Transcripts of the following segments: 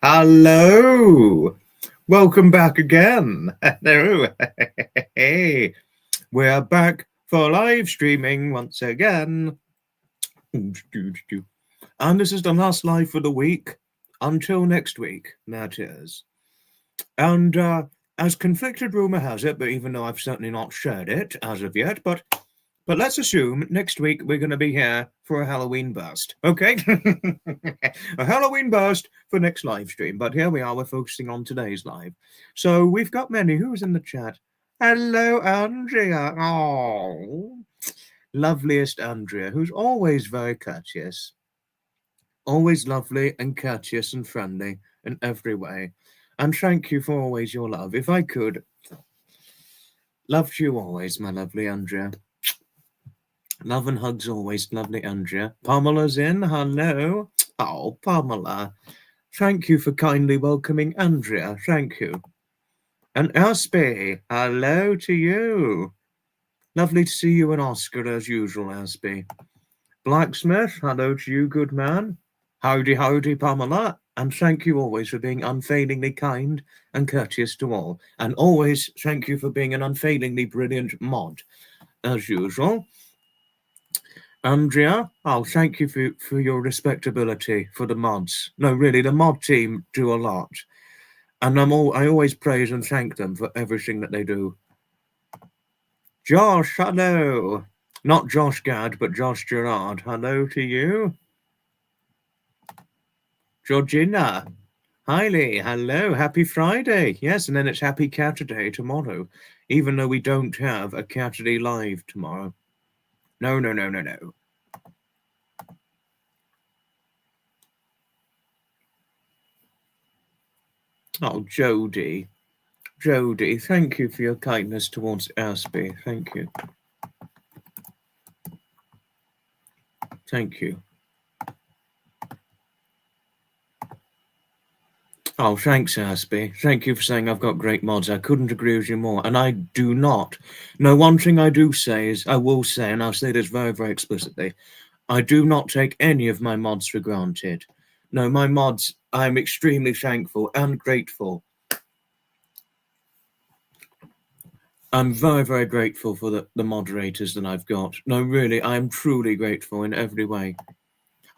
Hello, welcome back again. Hello. Hey, we're back for live streaming once again. And this is the last live for the week until next week, that is. And as conflicted rumor has it, but even though I've certainly not shared it as of yet, but let's assume next week we're going to be here for a Halloween burst, okay? A Halloween burst for next live stream. But here we are, we're focusing on today's live. So we've got many. Who's in the chat? Hello, Andrea. Oh, loveliest Andrea, who's always very courteous. Always lovely and courteous and friendly in every way. And thank you for always your love. If I could, loved you always, my lovely Andrea. Love and hugs always, lovely Andrea. Pamela's in, hello. Oh, Pamela. Thank you for kindly welcoming Andrea, thank you. And Aspie, hello to you. Lovely to see you and Oscar as usual, Aspie. Blacksmith, hello to you, good man. Howdy, howdy, Pamela. And thank you always for being unfailingly kind and courteous to all. And always thank you for being an unfailingly brilliant mod, as usual. Andrea, oh, thank you for your respectability for the mods. No, really, the mod team do a lot. And I always praise and thank them for everything that they do. Josh, hello. Not Josh Gad, but Josh Gerard. Hello to you. Georgina, Hailey, hello. Happy Friday. Yes, and then it's Happy Catterday tomorrow, even though we don't have a Catterday live tomorrow. No. Oh, Jody, thank you for your kindness towards Aspie. Thank you. Thank you. Oh, thanks, Aspie. Thank you for saying I've got great mods. I couldn't agree with you more. And I do not. No, one thing I do say is, I will say, and I'll say this very, very explicitly, I do not take any of my mods for granted. No, my mods, I'm extremely thankful and grateful. I'm very, very grateful for the moderators that I've got. No, really, I'm truly grateful in every way.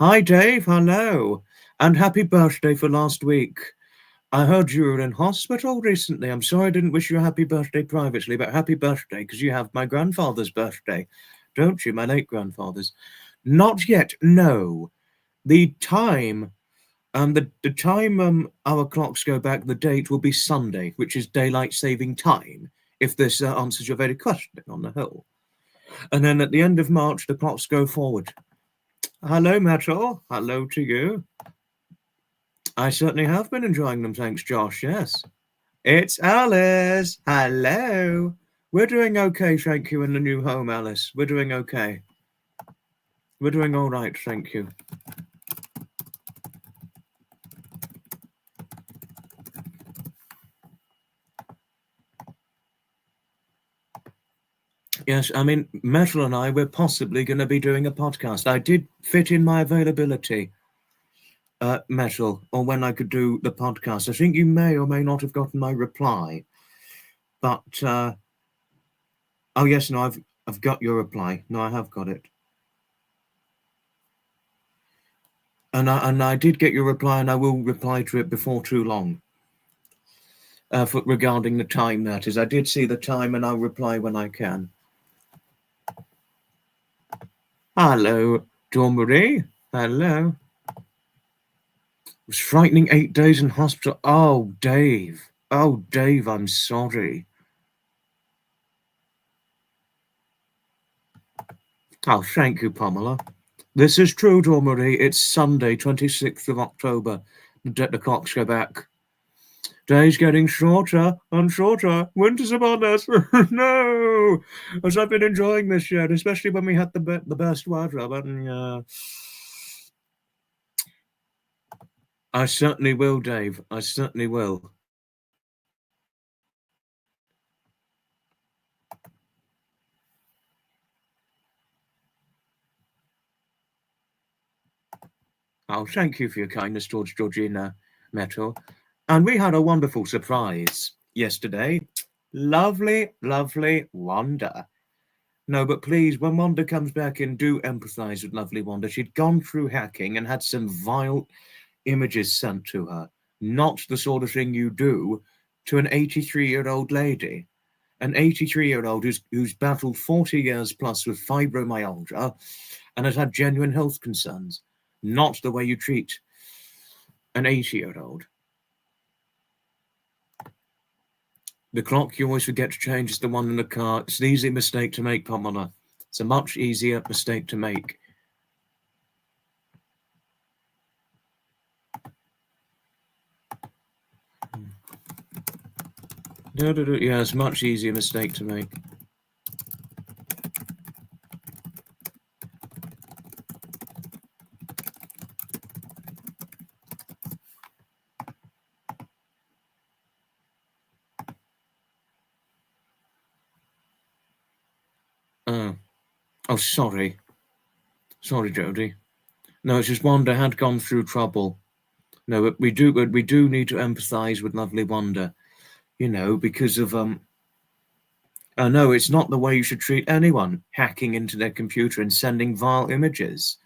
Hi, Dave. Hello. And happy birthday for last week. I heard you were in hospital recently. I'm sorry I didn't wish you a happy birthday privately, but happy birthday, because you have my grandfather's birthday, don't you? My late grandfather's. Not yet, no. The time, the time our clocks go back, the date will be Sunday, which is daylight saving time, if this answers your very question on the whole. And then at the end of March, the clocks go forward. Hello, Metal. Hello to you. I certainly have been enjoying them, thanks, Josh, yes. It's Alice. Hello. We're doing okay, thank you, in the new home, Alice. We're doing okay. We're doing all right, thank you. Yes, I mean, Metal and I, we're possibly going to be doing a podcast. I did fit in my availability, Metal, or when I could do the podcast. I think you may or may not have gotten my reply. But oh yes, no, I've got your reply. No, I have got it. And I did get your reply, and I will reply to it before too long. Regarding the time, that is, I did see the time, and I'll reply when I can. Hello, Dawn Marie. Hello. It was frightening 8 days in hospital. Oh, Dave. Oh, Dave, I'm sorry. Oh, thank you, Pamela. This is true, Dawn Marie. It's Sunday, 26th of October. The clocks go back. Days getting shorter and shorter. Winter's upon us. No! As I've been enjoying this yet, especially when we had the best weather. But, I certainly will, Dave. I certainly will. Oh, thank you for your kindness towards Georgina Metal. And we had a wonderful surprise yesterday. Lovely, lovely Wanda. No, but please, when Wanda comes back in, do empathise with lovely Wanda. She'd gone through hacking and had some vile images sent to her. Not the sort of thing you do to an 83-year-old lady. An 83-year-old who's battled 40 years plus with fibromyalgia and has had genuine health concerns. Not the way you treat an 80-year-old. The clock you always forget to change is the one in the car. It's an easy mistake to make, Pamela. It's a much easier mistake to make. Yeah, it's a much easier mistake to make. Oh, sorry. Sorry, Jodie. No, it's just Wanda had gone through trouble. No, but we do need to empathise with lovely Wanda, because of oh no, it's not the way you should treat anyone hacking into their computer and sending vile images.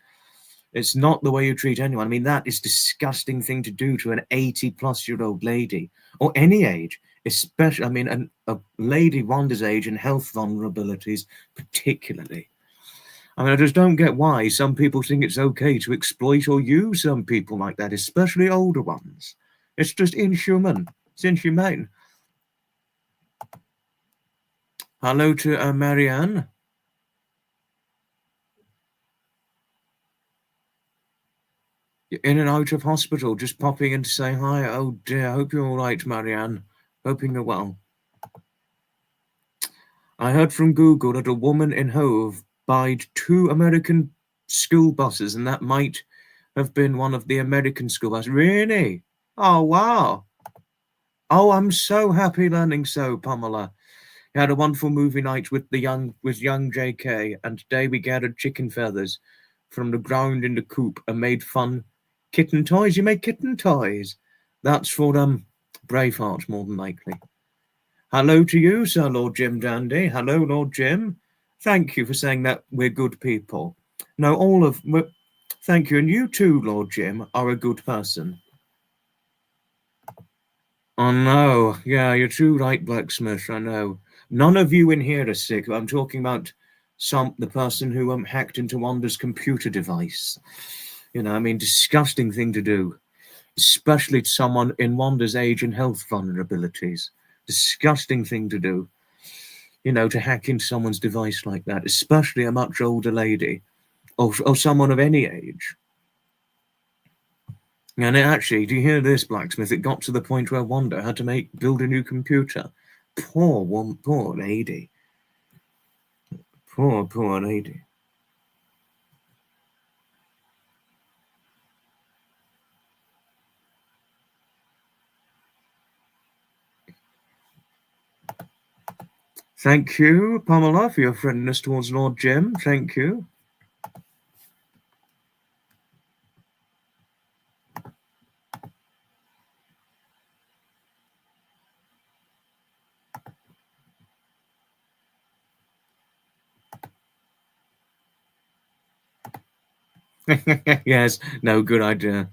It's not the way you treat anyone. I mean, that is a disgusting thing to do to an 80-plus-year-old lady, or any age, especially, I mean, a lady Wanda's age and health vulnerabilities particularly. I mean, I just don't get why some people think it's okay to exploit or use some people like that, especially older ones. It's just inhuman. It's inhumane. Hello to Marianne. You're in and out of hospital, just popping in to say hi. Oh dear, I hope you're all right, Marianne. Hoping you're well. I heard from Google that a woman in Hove buyed 2 American school buses, and that might have been one of the American school buses. Really? Oh, wow. Oh, I'm so happy learning so, Pamela. We had a wonderful movie night with young JK, and today we gathered chicken feathers from the ground in the coop and made fun kitten toys. You make kitten toys. That's for Braveheart, more than likely. Hello to you, Sir Lord Jim Dandy. Hello, Lord Jim. Thank you for saying that we're good people. No, thank you. And you too, Lord Jim, are a good person. Oh, no. Yeah, you're too right, Blacksmith. I know. None of you in here are sick. I'm talking about the person who hacked into Wanda's computer device. I mean, disgusting thing to do, especially to someone in Wanda's age and health vulnerabilities. Disgusting thing to do, to hack into someone's device like that, especially a much older lady or someone of any age. And actually, do you hear this, Blacksmith? It got to the point where Wanda had to build a new computer. Poor lady. Poor lady. Thank you, Pamela, for your friendliness towards Lord Jim. Thank you. Yes, no, good idea.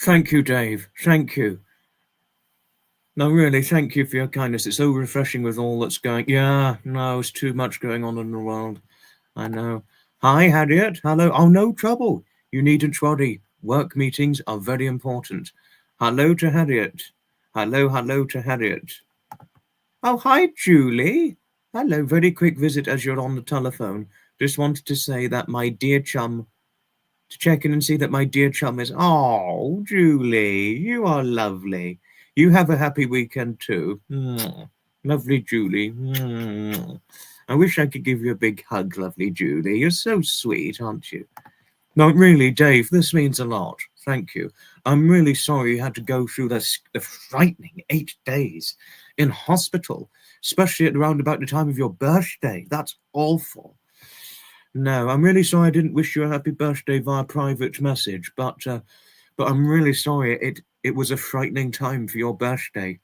Thank you, Dave. Thank you. No, really, thank you for your kindness. It's so refreshing with all that's going. Yeah, no, it's too much going on in the world. I know. Hi, Harriet. Hello. Oh, no trouble. You needn't worry. Work meetings are very important. Hello to Harriet. Hello to Harriet. Oh, hi, Julie. Hello. Very quick visit as you're on the telephone. Just wanted to say that my dear chum, to check in and see that my dear chum is. Oh, Julie, you are lovely. You have a happy weekend too. Mwah. Lovely Julie. Mwah. I wish I could give you a big hug, lovely Julie. You're so sweet, aren't you? No, really, Dave, this means a lot. Thank you. I'm really sorry you had to go through this the frightening 8 days in hospital, especially at around about the time of your birthday. That's awful. No, I'm really sorry I didn't wish you a happy birthday via private message, but I'm really sorry it was a frightening time for your birthday.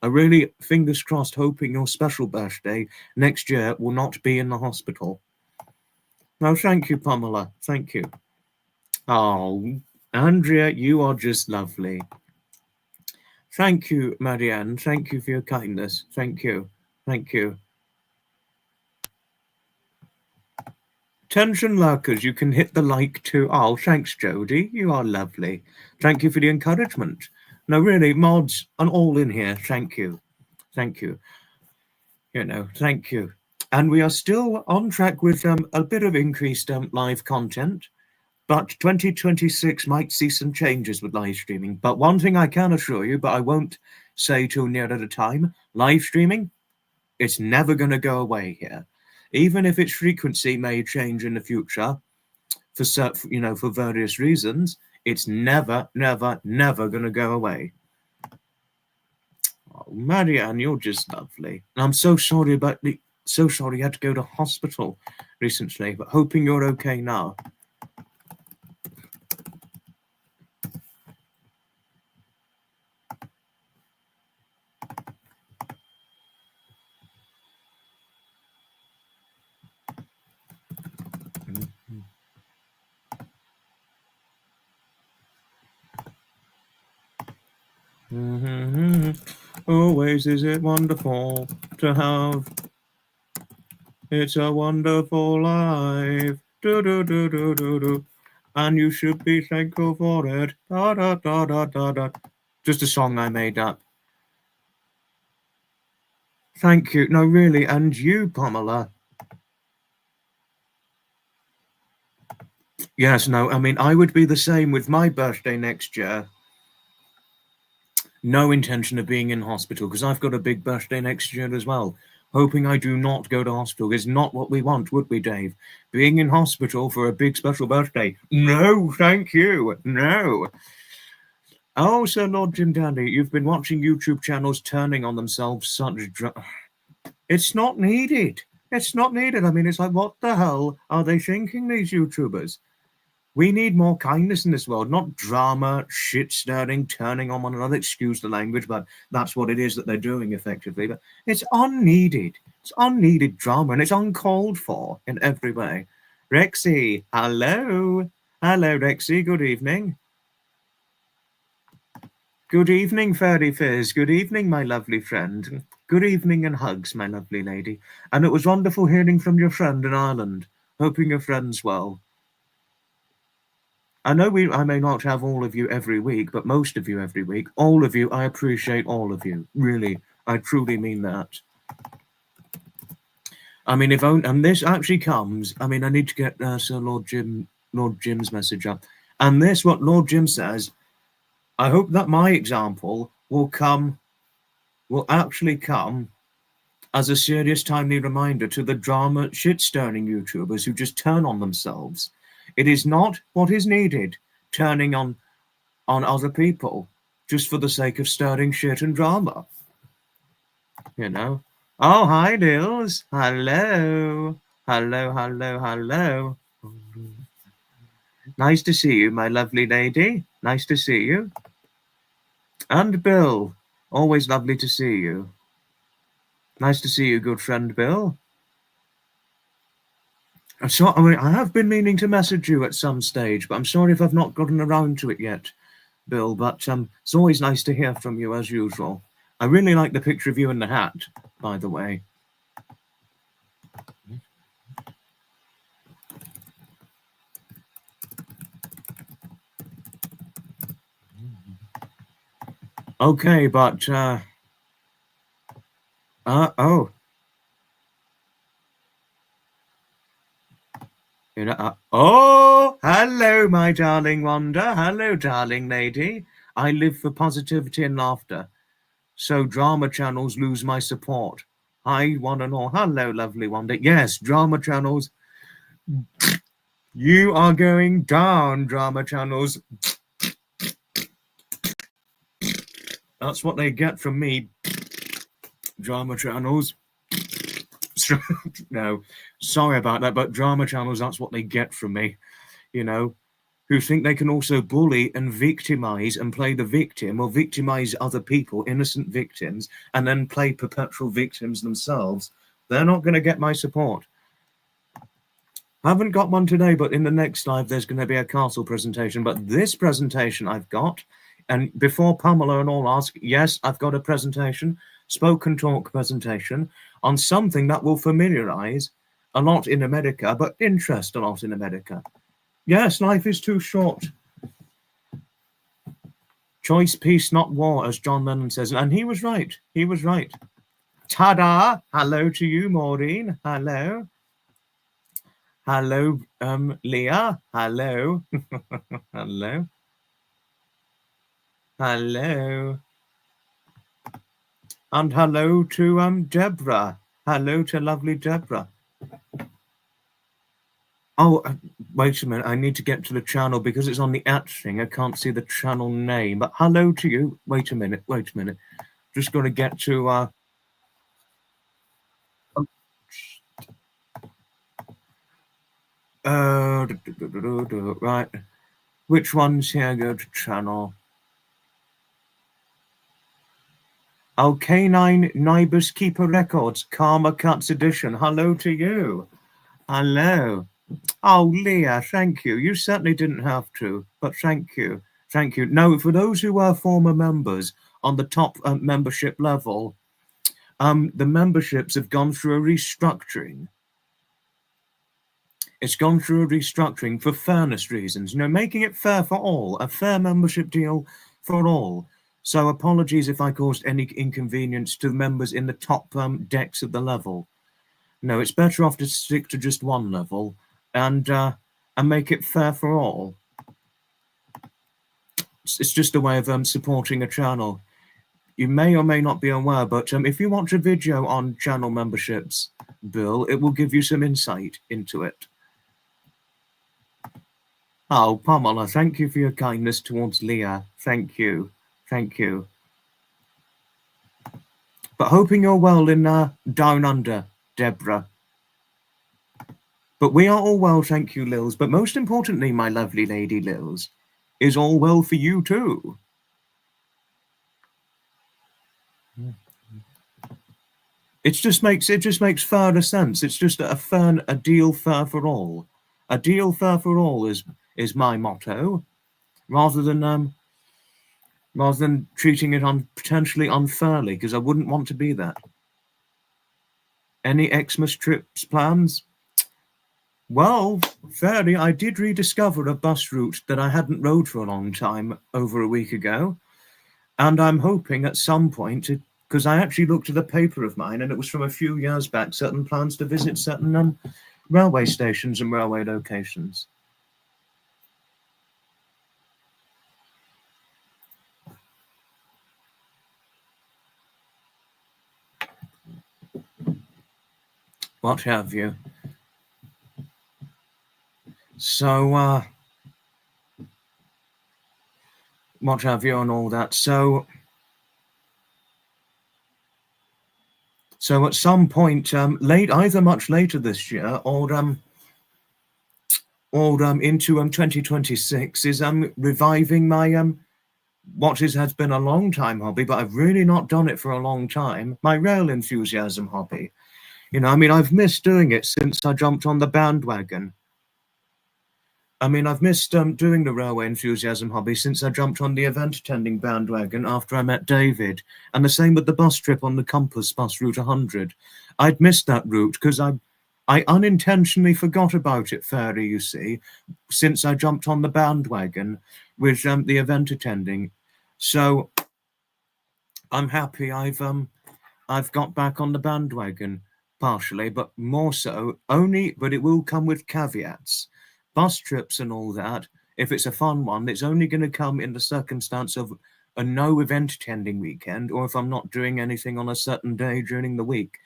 I really, fingers crossed, hoping your special birthday next year will not be in the hospital. No, thank you, Pamela. Thank you. Oh, Andrea, you are just lovely. Thank you, Marianne. Thank you for your kindness. Thank you. Thank you. Tension lurkers, you can hit the like too. Oh, thanks, Jody. You are lovely. Thank you for the encouragement. No, really, mods and all in here. Thank you. Thank you. Thank you. And we are still on track with a bit of increased live content, but 2026 might see some changes with live streaming. But one thing I can assure you, but I won't say till near at a time, live streaming, it's never going to go away here. Even if its frequency may change in the future for various reasons, it's never going to go away. Oh, Marianne, you're just lovely. And I'm so sorry you had to go to hospital recently, but hoping you're okay now. Always is it wonderful to have. It's a wonderful life. Do do do do do do. And you should be thankful for it. Da da da da da da. Just a song I made up. Thank you. No, really, and you, Pamela. Yes, no, I mean, I would be the same with my birthday next year. No intention of being in hospital because I've got a big birthday next year as well. Hoping I do not go to hospital is not what we want, would we, Dave? Being in hospital for a big special birthday? No, thank you. No. Oh, Sir Lord Jim Dandy, you've been watching YouTube channels turning on themselves It's not needed. It's not needed. I mean, it's like, what the hell are they thinking, these YouTubers? We need more kindness in this world, not drama, shit stirring, turning on one another. Excuse the language, but that's what it is that they're doing effectively. But it's unneeded. It's unneeded drama, and it's uncalled for in every way. Rexy, hello. Hello, Rexy. Good evening. Good evening, Fairy Fizz. Good evening, my lovely friend. Good evening and hugs, my lovely lady. And it was wonderful hearing from your friend in Ireland. Hoping your friend's well. I know I may not have all of you every week, but most of you every week. All of you, I appreciate all of you. Really, I truly mean that. I mean, and this actually comes. I mean, I need to get Sir Lord Jim's message up. And this, what Lord Jim says. I hope that my example will come will actually come as a serious, timely reminder to the drama shit-stirring YouTubers who just turn on themselves. It is not what is needed, turning on other people just for the sake of stirring shit and drama. You know? Oh, hi, Nils. Hello. Hello, hello, hello. Nice to see you, my lovely lady. Nice to see you. And Bill. Always lovely to see you. Nice to see you, good friend Bill. I have been meaning to message you at some stage, but I'm sorry if I've not gotten around to it yet, Bill. But it's always nice to hear from you, as usual. I really like the picture of you in the hat, by the way. Okay, but oh, you know, oh, hello, my darling Wanda. Hello, darling lady. I live for positivity and laughter, so drama channels lose my support. I want to know. Hello, lovely Wanda. Yes, drama channels. You are going down, drama channels. That's what they get from me, drama channels. No, sorry about that, but drama channels, that's what they get from me, you know, who think they can also bully and victimize and play the victim or victimize other people, innocent victims, and then play perpetual victims themselves. They're not going to get my support. I haven't got one today, but in the next live, there's going to be a castle presentation. But this presentation I've got, and before Pamela and all ask, yes, I've got a presentation, spoken talk presentation, on something that will familiarize a lot in America, but interest a lot in America. Yes, life is too short. Choice, peace, not war, as John Lennon says. And he was right. He was right. Ta-da! Hello to you, Maureen. Hello. Hello, Leah. Hello. Hello. Hello. And hello to Deborah. Hello to lovely Deborah. Oh, wait a minute. I need to get to the channel because it's on the @ thing. I can't see the channel name. But hello to you. Wait a minute. Wait a minute. Just got to get to right. Which ones here go to channel? Oh, Canine Nibus Keeper Records, Karma Cuts Edition. Hello to you. Hello. Oh, Leah, thank you. You certainly didn't have to, but thank you. Thank you. No, for those who are former members on the top membership level, the memberships have gone through a restructuring. It's gone through a restructuring for fairness reasons, making it fair for all, a fair membership deal for all. So apologies if I caused any inconvenience to the members in the top decks of the level. No, it's better off to stick to just one level and make it fair for all. It's just a way of supporting a channel. You may or may not be aware, but if you watch a video on channel memberships, Bill, it will give you some insight into it. Oh, Pamela, thank you for your kindness towards Leah. Thank you. Thank you. But hoping you're well in Down Under, Deborah. But we are all well, thank you, Lils. But most importantly, my lovely lady Lils, is all well for you too. It just makes further sense. It's just a deal fair for all. A deal fair for all is my motto, rather than treating it potentially unfairly, because I wouldn't want to be that. Any Xmas trips plans? Well, fairly, I did rediscover a bus route that I hadn't rode for a long time over a week ago. And I'm hoping at some point, because I actually looked at a paper of mine and it was from a few years back, certain plans to visit certain railway stations and railway locations. what have you. So, what have you and all that. So at some point, either much later this year or into 2026 is reviving my what has been a long time hobby, but I've really not done it for a long time. My rail enthusiasm hobby. You know, I mean, I've missed doing it since I jumped on the bandwagon. I mean, I've missed doing the railway enthusiasm hobby since I jumped on the event attending bandwagon after I met David. And the same with the bus trip on the Compass bus route 100. I'd missed that route because I unintentionally forgot about it, Fairy, you see, since I jumped on the bandwagon with the event attending. So I'm happy I've got back on the bandwagon partially, but more so but it will come with caveats. Bus trips and all that, if it's a fun one, it's only going to come in the circumstance of a no event attending weekend, or if I'm not doing anything on a certain day during the week.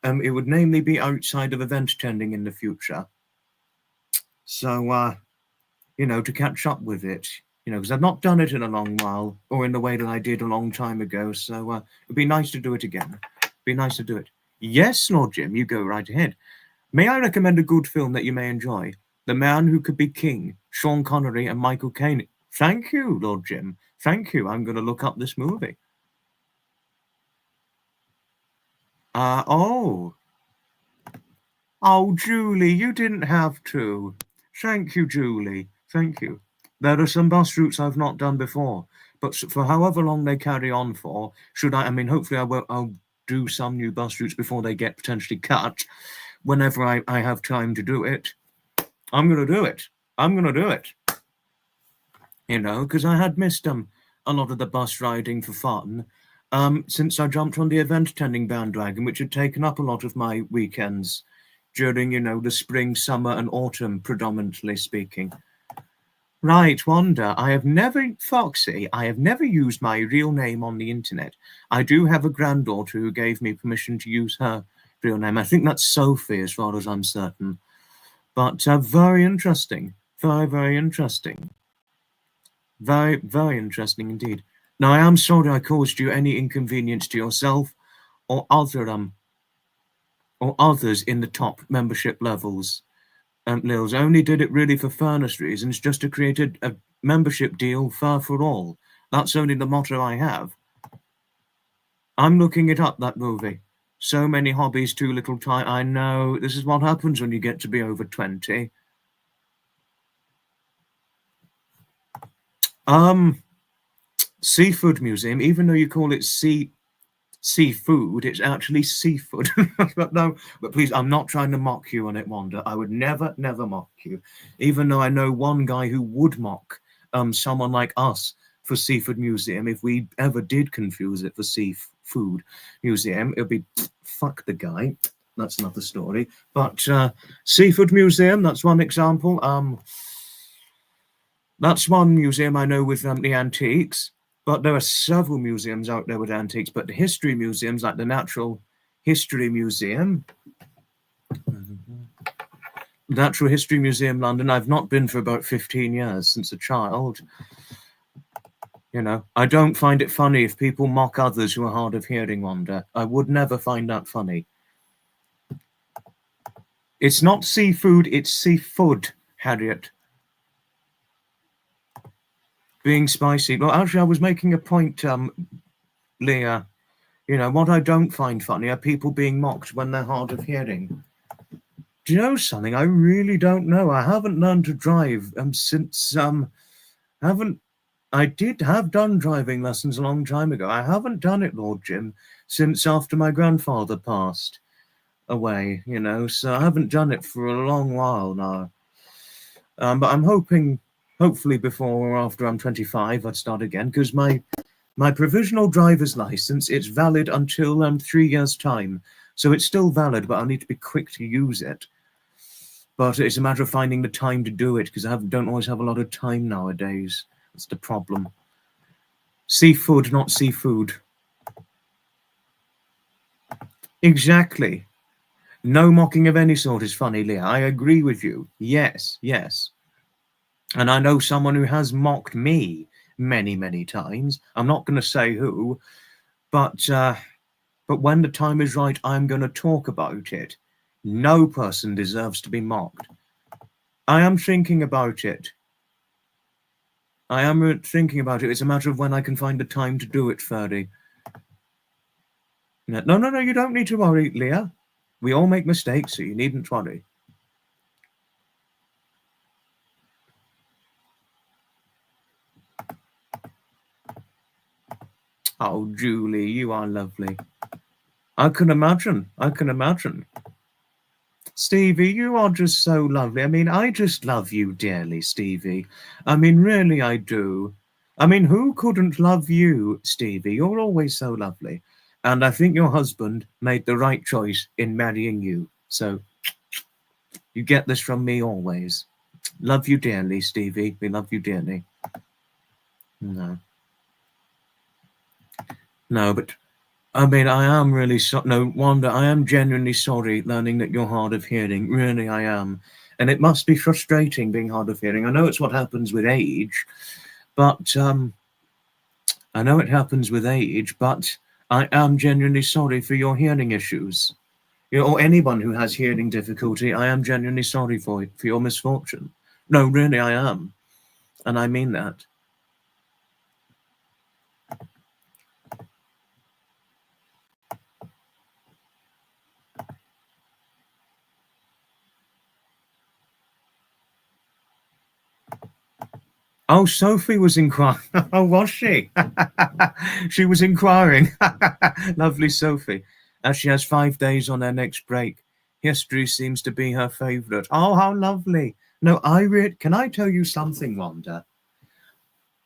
It would namely be outside of event attending in the future. So, you know, to catch up with it, you know, because I've not done it in a long while, or in the way that I did a long time ago. So it'd be nice to do it again. Be nice to do it. Yes, Lord Jim, you go right ahead. May I recommend a good film that you may enjoy? The Man Who Could Be King, Sean Connery and Michael Caine. Thank you, Lord Jim. Thank you. I'm going to look up this movie. Oh, Julie, you didn't have to. Thank you, Julie. Thank you. There are some bus routes I've not done before, but for however long they carry on for, I mean, hopefully I'll do some new bus routes before they get potentially cut. Whenever I have time to do it, I'm going to do it. I'm going to do it. You know, because I had missed a lot of the bus riding for fun since I jumped on the event attending bandwagon, which had taken up a lot of my weekends during, you know, the spring, summer, and autumn, predominantly speaking. Right, Wanda. Foxy, I have never used my real name on the internet. I do have a granddaughter who gave me permission to use her real name. I think that's Sophie, as far as I'm certain. But very interesting. Very, very interesting. Very, very interesting indeed. Now, I am sorry I caused you any inconvenience to yourself or others in the top membership levels. Lils only did it really for fairness reasons, just to create a membership deal fair for all. That's only the motto I have. I'm looking it up, that movie. So many hobbies, too little time. I know, this is what happens when you get to be over 20. Seafood museum, even though you call it seafood, it's actually seafood. No, but please, I'm not trying to mock you on it, Wanda. I would never mock you, even though I know one guy who would mock someone like us for seafood museum if we ever did confuse it for seafood museum. It'd be fuck the guy. That's another story. But seafood museum, that's one example. That's one museum I know with the antiques. But there are several museums out there with antiques, but the history museums, like the Natural History Museum, Natural History Museum London, I've not been for about 15 years, since a child. You know, I don't find it funny if people mock others who are hard of hearing, Wanda. I would never find that funny. It's not seafood, it's seafood, Harriet. Being spicy. Well, actually, I was making a point, Leah. You know, what I don't find funny are people being mocked when they're hard of hearing. Do you know something? I really don't know. I haven't learned to drive since I did have done driving lessons a long time ago. I haven't done it, Lord Jim, since after my grandfather passed away, you know, so I haven't done it for a long while now. But I'm hopefully before or after I'm 25, I'd start again, because my provisional driver's license, it's valid until 3 years' time. So it's still valid, but I need to be quick to use it. But it's a matter of finding the time to do it, because I don't always have a lot of time nowadays. That's the problem. Seafood, not seafood. Exactly. No mocking of any sort is funny, Leah. I agree with you. Yes, yes. And I know someone who has mocked me many, many times. I'm not going to say who, but when the time is right, I'm going to talk about it. No person deserves to be mocked. I am thinking about it. I am thinking about it. It's a matter of when I can find the time to do it, Ferdy. No, you don't need to worry, Leah. We all make mistakes, so you needn't worry. Oh, Julie, you are lovely. I can imagine. I can imagine. Stevie, you are just so lovely. I mean, I just love you dearly, Stevie. I mean, really, I do. I mean, who couldn't love you, Stevie? You're always so lovely. And I think your husband made the right choice in marrying you. So you get this from me always. Love you dearly, Stevie. We love you dearly. No. No, but I mean, I am really no wonder. I am genuinely sorry learning that you're hard of hearing. Really, I am. And it must be frustrating being hard of hearing. I know it's what happens with age, but I know it happens with age, but I am genuinely sorry for your hearing issues. You know, or anyone who has hearing difficulty, I am genuinely sorry for your misfortune. No, really, I am. And I mean that. Oh, Sophie was inquiring. Oh, was she? She was inquiring. Lovely Sophie. As she has 5 days on her next break. History seems to be her favourite. Oh, how lovely. No, can I tell you something, Wanda?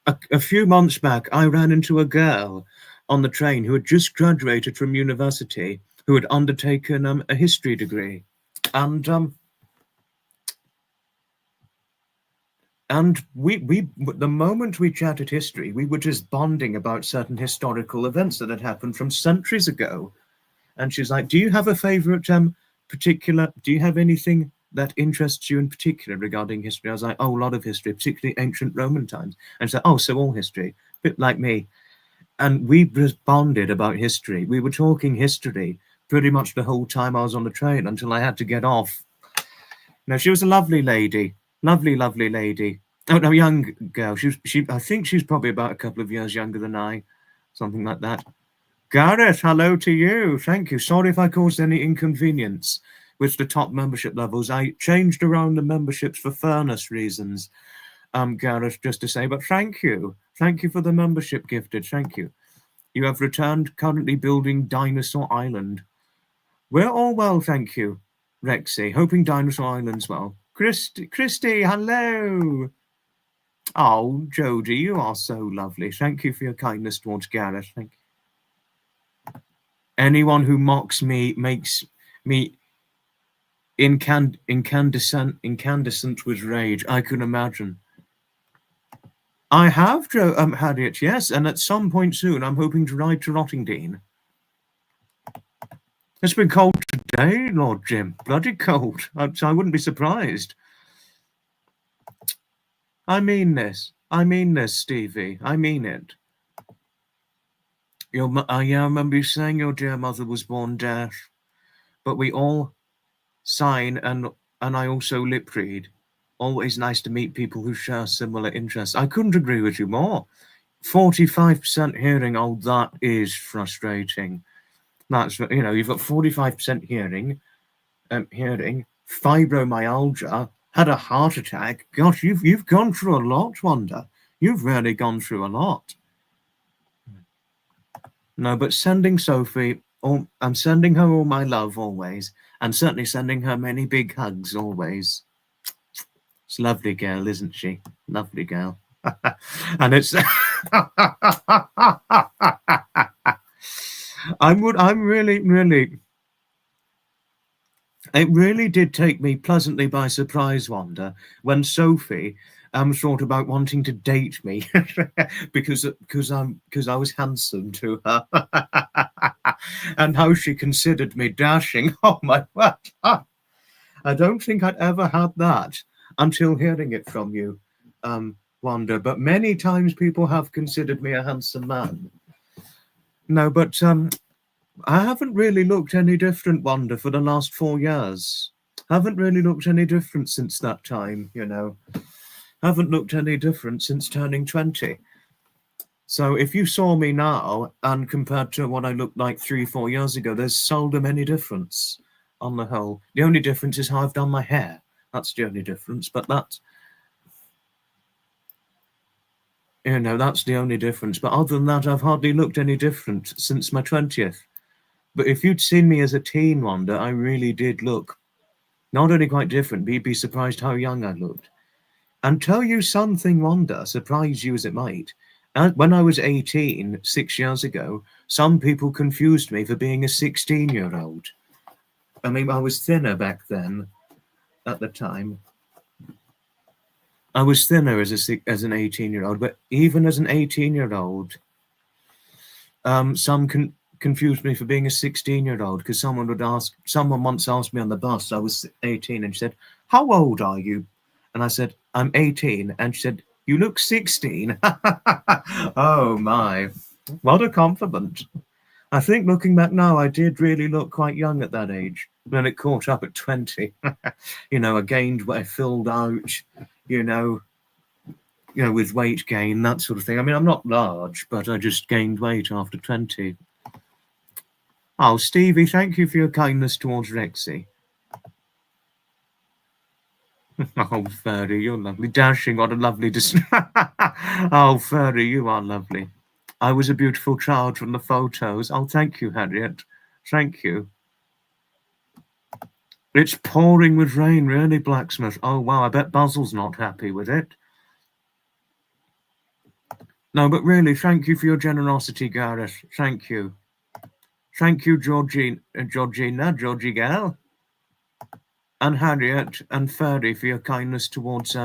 A few months back, I ran into a girl on the train who had just graduated from university, who had undertaken a history degree. And we the moment we chatted history, we were just bonding about certain historical events that had happened from centuries ago. And she's like, do you have a favorite do you have anything that interests you in particular regarding history? I was like, oh, a lot of history, particularly ancient Roman times. And she's like, oh, so all history, a bit like me. And we just bonded about history. We were talking history pretty much the whole time I was on the train until I had to get off. No, she was a lovely lady. Lovely, lovely lady. Oh no, young girl. I think she's probably about a couple of years younger than I, something like that. Gareth, hello to you. Thank you. Sorry if I caused any inconvenience with the top membership levels. I changed around the memberships for fairness reasons, Gareth, just to say. But thank you. Thank you for the membership gifted. Thank you. You have returned, currently building Dinosaur Island. We're all well, thank you, Rexy. Hoping Dinosaur Island's well. Christy, hello. Oh, Jodie, you are so lovely. Thank you for your kindness towards Gareth. Thank you. Anyone who mocks me makes me incandescent with rage. I can imagine. I have, Harriet, yes, and at some point soon, I'm hoping to ride to Rottingdean. It's been cold today, Lord Jim. Bloody cold. So I wouldn't be surprised. I mean this. I mean this, Stevie. I mean it. Yeah, I remember you saying your dear mother was born deaf, but we all sign and I also lip read. Always nice to meet people who share similar interests. I couldn't agree with you more. 45% hearing. Oh, that is frustrating. That's, you've got 45% hearing, fibromyalgia, had a heart attack. Gosh, you've gone through a lot, Wanda. You've really gone through a lot. No, but sending Sophie, I'm sending her all my love always, and certainly sending her many big hugs always. It's a lovely girl, isn't she? Lovely girl. And it's I'm really it really did take me pleasantly by surprise, Wanda, when Sophie thought about wanting to date me because I was handsome to her. and how she considered me dashing. Oh my word. I don't think I'd ever had that until hearing it from you, Wanda. But many times people have considered me a handsome man. No, but I haven't really looked any different, Wanda, for the last 4 years. Haven't really looked any different since that time, you know. Haven't looked any different since turning 20. So if you saw me now and compared to what I looked like 3-4 years ago, there's seldom any difference on the whole. The only difference is how I've done my hair. That's the only difference. But that, you know, that's the only difference. But other than that, I've hardly looked any different since my 20th. But if you'd seen me as a teen, Wanda, I really did look not only quite different, but you'd be surprised how young I looked. And tell you something, Wanda, surprise you as it might. When I was 18, 6 years ago, some people confused me for being a 16-year-old. I mean, I was thinner back then, at the time. I was thinner as an 18-year-old, but even as an 18-year-old, some confused me for being a 16-year-old because someone once asked me on the bus, I was 18, and she said, "How old are you?" And I said, "I'm 18. And she said, "You look 16. Oh my, what a compliment. I think looking back now, I did really look quite young at that age. Then it caught up at 20. You know, I gained weight, I filled out, you know, with weight gain, that sort of thing. I mean, I'm not large, but I just gained weight after 20. Oh, Stevie, thank you for your kindness towards Rexy. Oh, Fairy, you're lovely. Dashing, what a lovely... Oh, Fairy, you are lovely. I was a beautiful child from the photos. Oh, thank you, Harriet. Thank you. It's pouring with rain, really, Blacksmith. Oh, wow, I bet Basil's not happy with it. No, but really, thank you for your generosity, Gareth. Thank you. Thank you, Georgie girl. And Harriet and Fairy for your kindness towards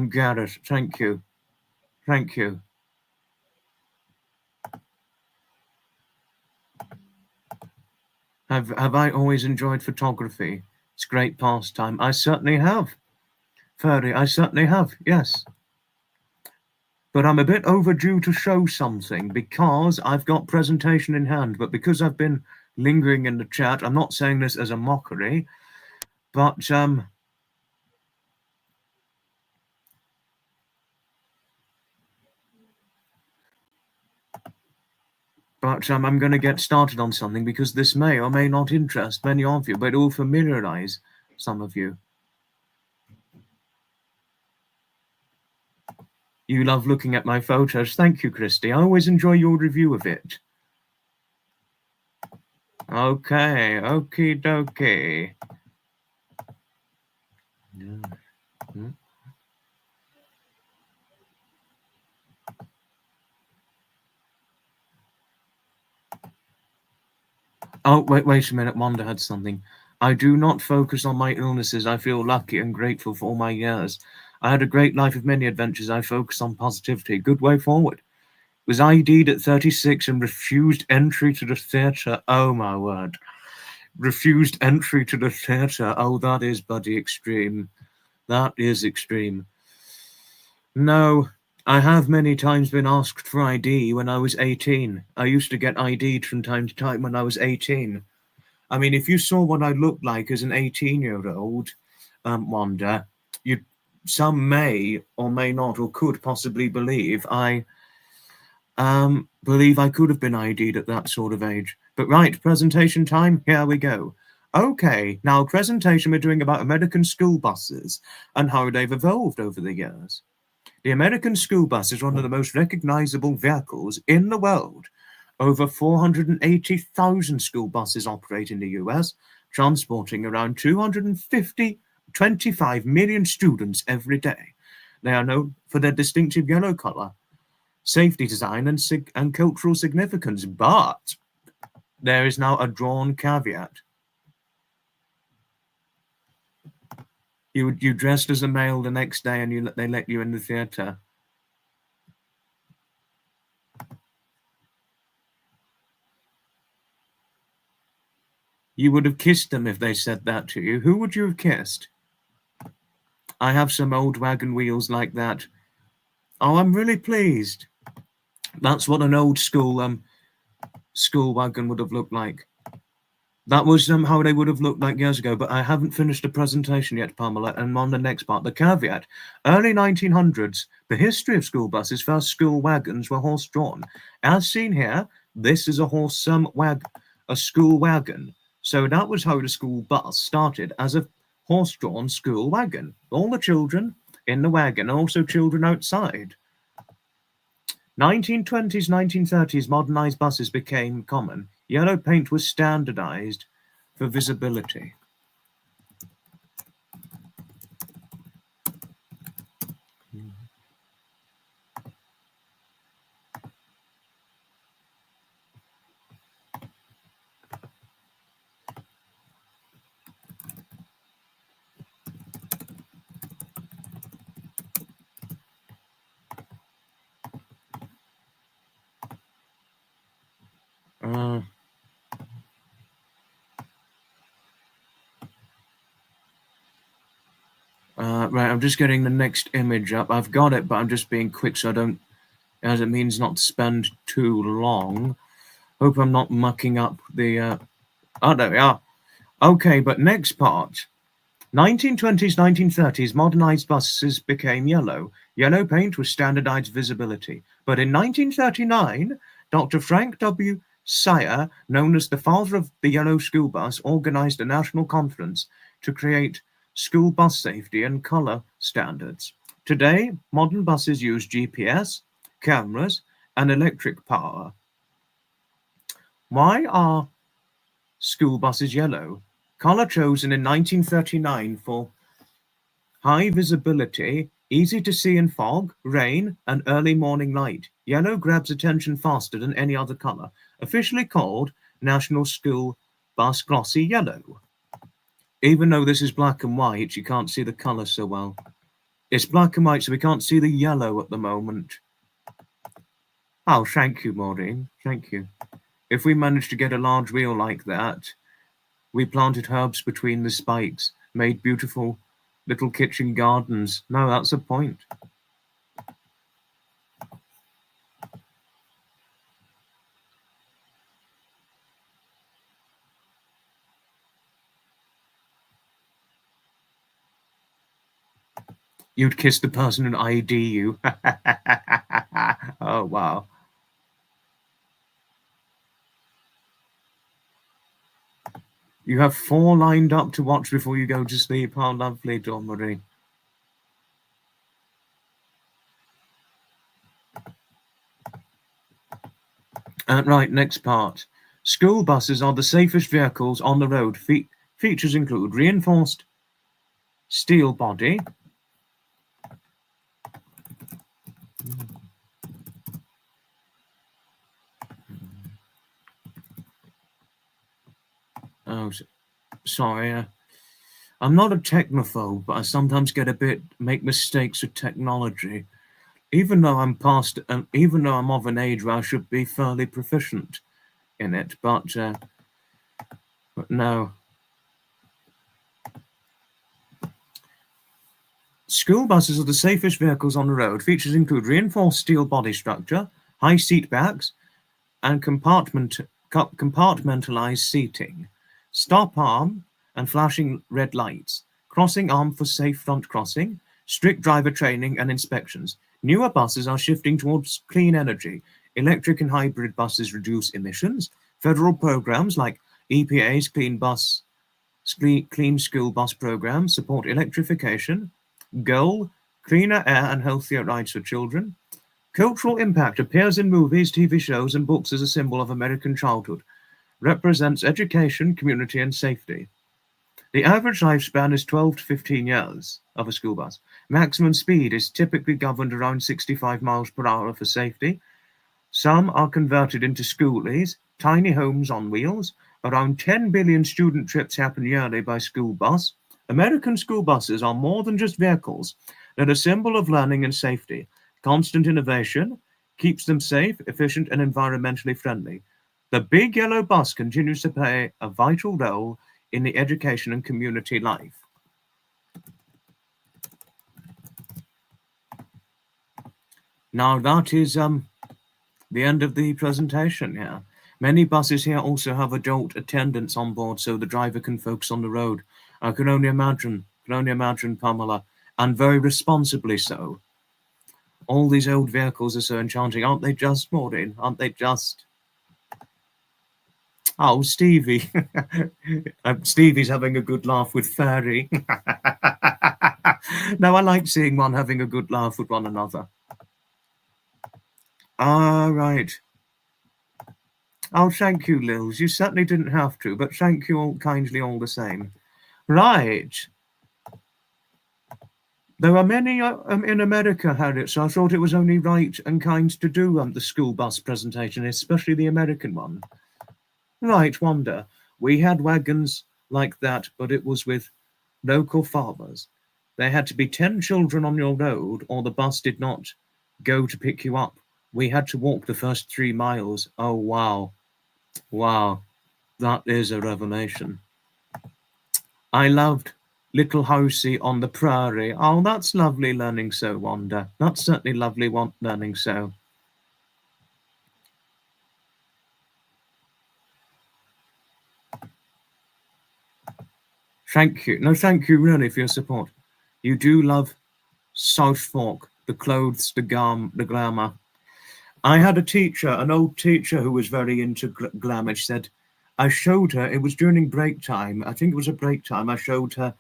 Gareth. Thank you. Thank you. Have I always enjoyed photography? It's a great pastime. I certainly have. Fairy, I certainly have, yes. But I'm a bit overdue to show something because I've got presentation in hand. But because I've been lingering in the chat, I'm not saying this as a mockery, but I'm going to get started on something because this may or may not interest many of you, but it will familiarize some of you. You love looking at my photos. Thank you, Christy. I always enjoy your review of it. Okay, okie dokie. Yeah. Oh, wait a minute. Wanda had something. I do not focus on my illnesses. I feel lucky and grateful for all my years. I had a great life of many adventures. I focus on positivity. Good way forward. Was ID'd at 36 and refused entry to the theatre. Oh, my word. Refused entry to the theatre. Oh, that is bloody extreme. That is extreme. No, I have many times been asked for ID when I was 18. I used to get ID'd from time to time when I was 18. I mean, if you saw what I looked like as an 18-year-old, Wanda, some may or may not or could possibly believe I could have been ID'd at that sort of age. But right, presentation time, here we go. Okay, now presentation we're doing about American school buses and how they've evolved over the years. The American school bus is one of the most recognizable vehicles in the world. Over 480,000 school buses operate in the US, transporting around 25 million students every day. They are known for their distinctive yellow color, safety design, and cultural significance. But there is now a drawn caveat. You dressed as a male the next day and they let you in the theater. You would have kissed them if they said that to you. Who would you have kissed? I have some old wagon wheels like that. Oh, I'm really pleased. That's what an old school wagon would have looked like. That was how they would have looked like years ago, but I haven't finished the presentation yet, Pamela, and on the next part, the caveat. Early 1900s, the history of school buses. First school wagons were horse-drawn. As seen here, this is a school wagon. So that was how the school bus started, as a horse-drawn school wagon. All the children in the wagon, and also children outside. 1920s, 1930s, modernized buses became common. Yellow paint was standardized for visibility. Right, I'm just getting the next image up. I've got it, but I'm just being quick so I don't, as it means not to spend too long. Hope I'm not mucking up the, oh, there we are. Okay, but next part. 1920s, 1930s, modernized buses became yellow. Yellow paint was standardized visibility. But in 1939, Dr. Frank W. Sire, known as the father of the yellow school bus, organized a national conference to create school bus safety and color standards. Today, modern buses use GPS, cameras, and electric power. Why are school buses yellow? Color chosen in 1939 for high visibility, easy to see in fog, rain, and early morning light. Yellow grabs attention faster than any other color. Officially called National School Bus Glossy Yellow. Even though this is black and white, you can't see the color so well. It's black and white, so we can't see the yellow at the moment. Oh, thank you, Maureen. Thank you. If we managed to get a large wheel like that, we planted herbs between the spikes, made beautiful little kitchen gardens. No, that's a point. You'd kiss the person and ID you. Oh, wow. You have 4 lined up to watch before you go to sleep. How lovely, Dawn Marie. Right, next part. School buses are the safest vehicles on the road. Features include reinforced steel body, oh, sorry. I'm not a technophobe, but I sometimes make mistakes with technology. Even though I'm of an age where I should be fairly proficient in it, but no. School buses are the safest vehicles on the road. Features include reinforced steel body structure, high seat backs, and compartmentalized seating. Stop arm and flashing red lights. Crossing arm for safe front crossing. Strict driver training and inspections. Newer buses are shifting towards clean energy. Electric and hybrid buses reduce emissions. Federal programs like EPA's Clean School Bus program support electrification. Goal, cleaner air and healthier rides for children. Cultural impact appears in movies, TV shows, and books as a symbol of American childhood. Represents education, community, and safety. The average lifespan is 12 to 15 years of a school bus. Maximum speed is typically governed around 65 miles per hour for safety. Some are converted into schoolies, tiny homes on wheels. Around 10 billion student trips happen yearly by school bus. American school buses are more than just vehicles. They're a symbol of learning and safety. Constant innovation keeps them safe, efficient, and environmentally friendly. The big yellow bus continues to play a vital role in the education and community life. Now that is the end of the presentation here. Many buses here also have adult attendants on board so the driver can focus on the road. I can only imagine, Pamela, and very responsibly so. All these old vehicles are so enchanting, aren't they just, Maureen? Aren't they just? Oh, Stevie. Stevie's having a good laugh with Fairy. No, I like seeing one having a good laugh with one another. Ah, right. Oh, thank you, Lils. You certainly didn't have to, but thank you all kindly all the same. Right. There are many in America, Harriet, so I thought it was only right and kind to do the school bus presentation, especially the American one. Right, Wanda. We had wagons like that, but it was with local farmers. There had to be 10 children on your road, or the bus did not go to pick you up. We had to walk the first 3 miles. Oh, wow. Wow. That is a revelation. I loved Little Housey on the Prairie. Oh, that's lovely learning so, Wanda. That's certainly lovely learning so. Thank you. No, thank you really for your support. You do love South Fork, the clothes, the glamour. I had a teacher, an old teacher who was very into glamour. She said, I showed her, it was during break time, I think it was a break time, I showed her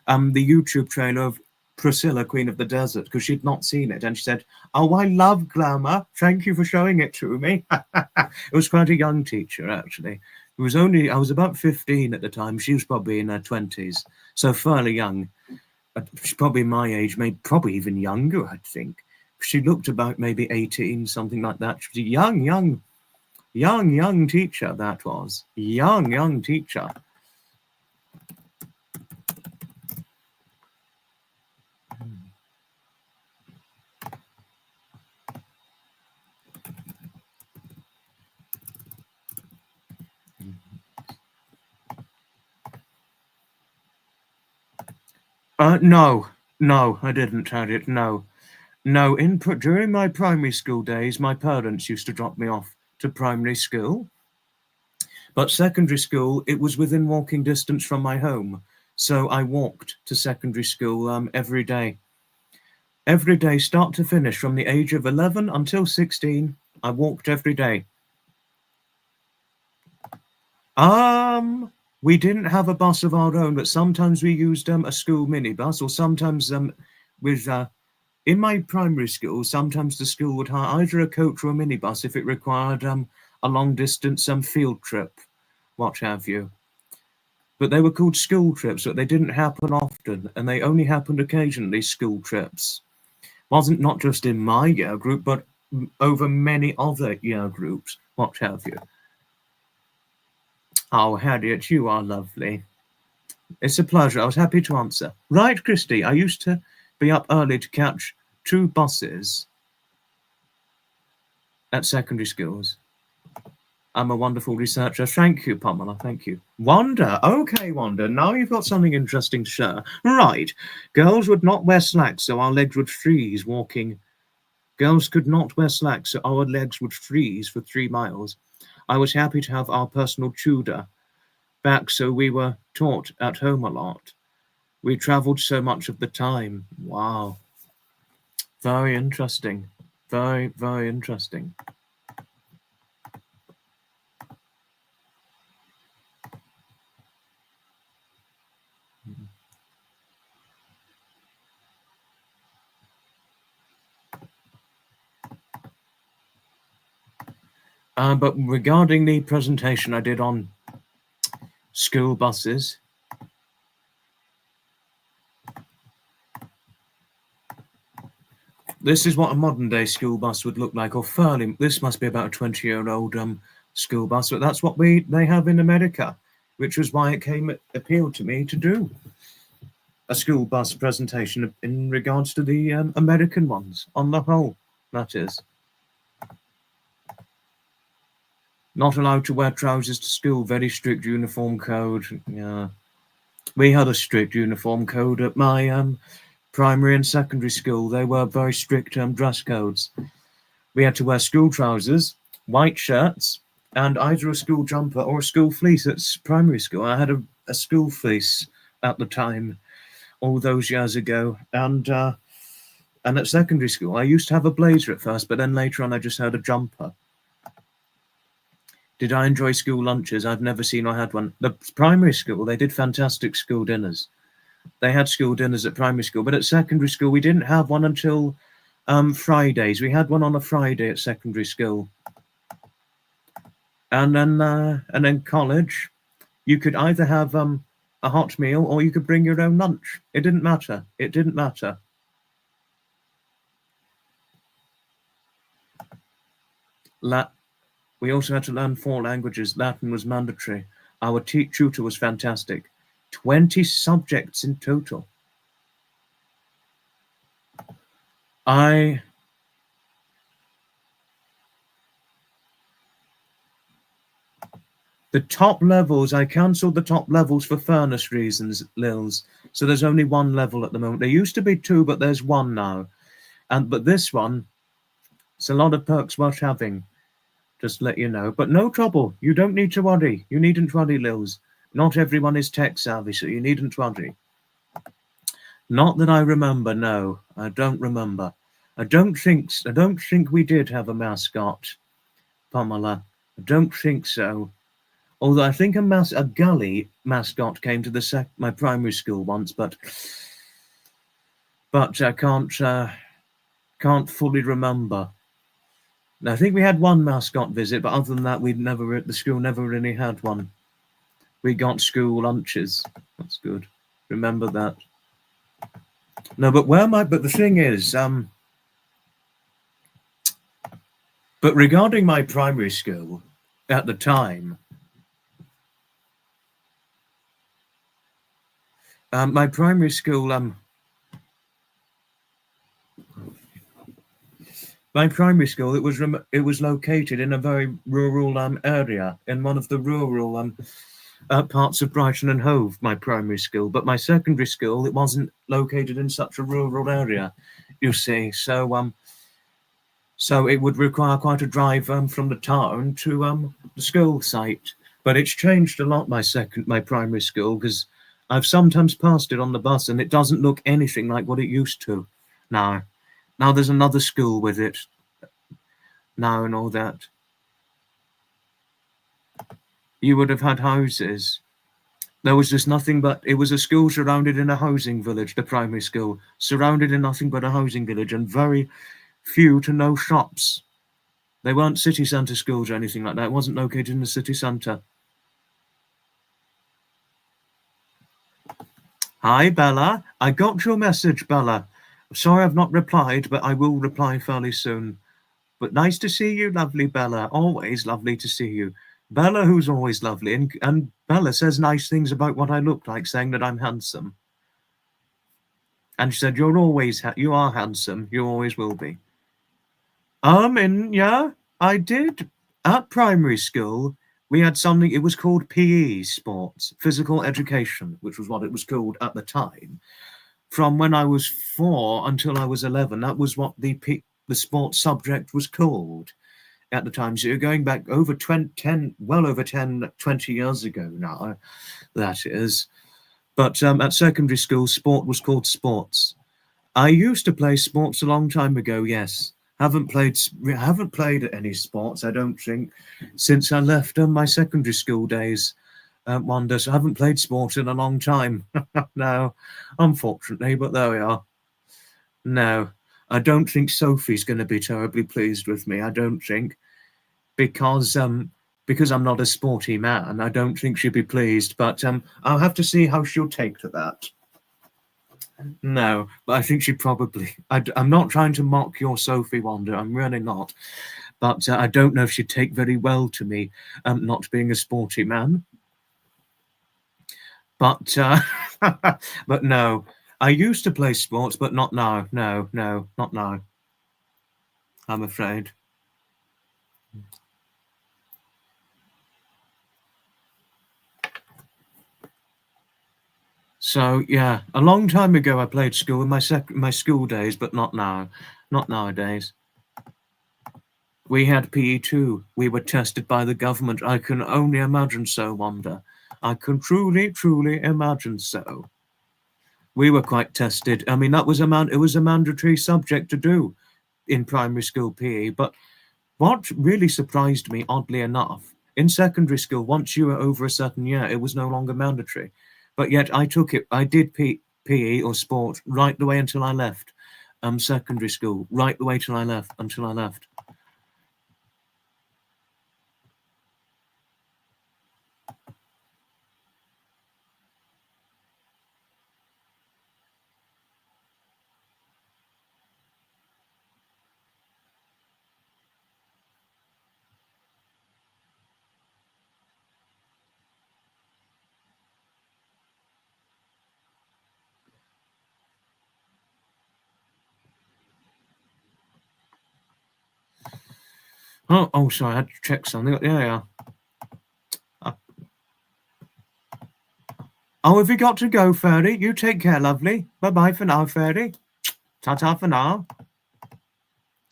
the YouTube trailer of Priscilla, Queen of the Desert, because she'd not seen it. And she said, oh, I love glamour. Thank you for showing it to me. It was quite a young teacher, actually. I was about 15 at the time. She was probably in her 20s, so fairly young. She's probably my age, maybe probably even younger, I think. She looked about maybe 18, something like that. She was a young teacher, that was. Young teacher. No, I didn't, Harriet, no. No, during my primary school days, my parents used to drop me off to primary school. But secondary school, it was within walking distance from my home. So I walked to secondary school every day. Every day, start to finish, from the age of 11 until 16, I walked every day. We didn't have a bus of our own, but sometimes we used a school minibus, or sometimes in my primary school, sometimes the school would hire either a coach or a minibus if it required a long distance field trip, what have you. But they were called school trips, but they didn't happen often, and they only happened occasionally, school trips. Wasn't not just in my year group, but over many other year groups, what have you. Oh, Harriet, you are lovely. It's a pleasure. I was happy to answer. Right, Christy, I used to be up early to catch 2 buses at secondary schools. I'm a wonderful researcher. Thank you, Pamela. Thank you. Wanda. Okay, Wanda. Now you've got something interesting to share. Right. Girls would not wear slacks, so our legs would freeze walking. Girls could not wear slacks, so our legs would freeze for 3 miles. I was happy to have our personal tutor back, so we were taught at home a lot. We traveled so much of the time. Wow. Very interesting. Very, very interesting. But regarding the presentation I did on school buses, this is what a modern day school bus would look like, or fairly, this must be about a 20-year-old school bus, but that's what they have in America, which was why it appealed to me to do a school bus presentation in regards to the American ones, on the whole, that is. Not allowed to wear trousers to school. Very strict uniform code. Yeah, we had a strict uniform code at my primary and secondary school. They were very strict dress codes. We had to wear school trousers, white shirts, and either a school jumper or a school fleece at primary school. I had a school fleece at the time, all those years ago, and at secondary school, I used to have a blazer at first, but then later on I just had a jumper. Did I enjoy school lunches? I've never seen or had one. The primary school, they did fantastic school dinners. They had school dinners at primary school, but at secondary school, we didn't have one until Fridays. We had one on a Friday at secondary school. And then college, you could either have a hot meal or you could bring your own lunch. It didn't matter. It didn't matter. We also had to learn 4 languages. Latin was mandatory. Our tutor was fantastic. 20 subjects in total. The top levels, I cancelled the top levels for fairness reasons, Lils. So there's only 1 level at the moment. There used to be 2, but there's 1 now. But this one, it's a lot of perks worth having. Just let you know. But no trouble. You don't need to worry. You needn't worry, Lils. Not everyone is tech savvy, so you needn't worry. Not that I remember, no. I don't remember. I don't think we did have a mascot, Pamela. I don't think so. Although I think a gully mascot came to my primary school once, but I can't fully remember. I think we had 1 mascot visit, but other than that, the school never really had one. We got school lunches. That's good. Remember that. No, but the thing is, but regarding my primary school at the time, my primary school, it was located in a very rural area, in one of the rural parts of Brighton and Hove, my primary school. But my secondary school, it wasn't located in such a rural area, you see. So it would require quite a drive from the town to the school site. But it's changed a lot, my primary school, because I've sometimes passed it on the bus and it doesn't look anything like what it used to now. Now there's another school with it now and all that. You would have had houses. There was just nothing but, it was a school surrounded in a housing village, the primary school, surrounded in nothing but a housing village, and very few to no shops. They weren't city centre schools or anything like that. It wasn't located in the city centre. Hi, Bella. I got your message, Bella. Sorry I've not replied, but I will reply fairly soon. But nice to see you, lovely Bella. Always lovely to see you. Bella, who's always lovely, and Bella says nice things about what I look like, saying that I'm handsome. And she said, you are handsome. You always will be. Yeah, I did. At primary school, we had something, it was called PE, sports, physical education, which was what it was called at the time. From when I was 4 until I was 11, that was what the sports subject was called at the time. So you're going back over 20 years ago now, that is. But at secondary school, sport was called sports. I used to play sports a long time ago, yes. Haven't played any sports, I don't think, since I left my secondary school days. Wonder, so I haven't played sport in a long time. No, unfortunately, but there we are. No, I don't think Sophie's going to be terribly pleased with me. I don't think, because I'm not a sporty man. I don't think she'll be pleased. But I'll have to see how she'll take to that. No, but I think she probably. I'm not trying to mock your Sophie, Wanda. I'm really not. But I don't know if she'd take very well to me not being a sporty man. But but no, I used to play sports, but not now. No, not now. I'm afraid. So yeah, a long time ago I played school in my school days, but not now, not nowadays. We had PE too. We were tested by the government. I can only imagine so, Wanda. I can truly, truly imagine so. We were quite tested. I mean, it was a mandatory subject to do in primary school PE. But what really surprised me, oddly enough, in secondary school, once you were over a certain year, it was no longer mandatory. But yet I took it. I did PE or sport right the way until I left secondary school. Right the way till I left until I left. Oh, sorry, I had to check something. Yeah. Oh, have you got to go, Fairy? You take care, lovely. Bye-bye for now, Fairy. Ta-ta for now.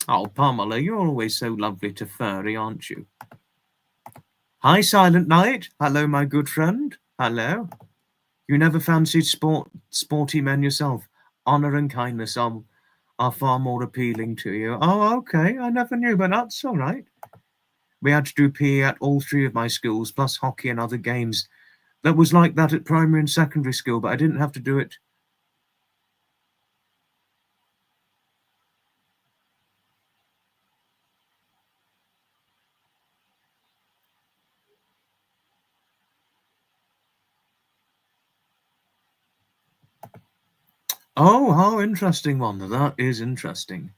Oh, Pamela, you're always so lovely to Fairy, aren't you? Hi, Silent Night. Hello, my good friend. Hello. You never fancied sporty men yourself. Honour and kindness are far more appealing to you. Oh, okay. I never knew, but that's all right. We had to do PE at all three of my schools, plus hockey and other games. That was like that at primary and secondary school, but I didn't have to do it. Oh, how interesting, Wanda. That is interesting.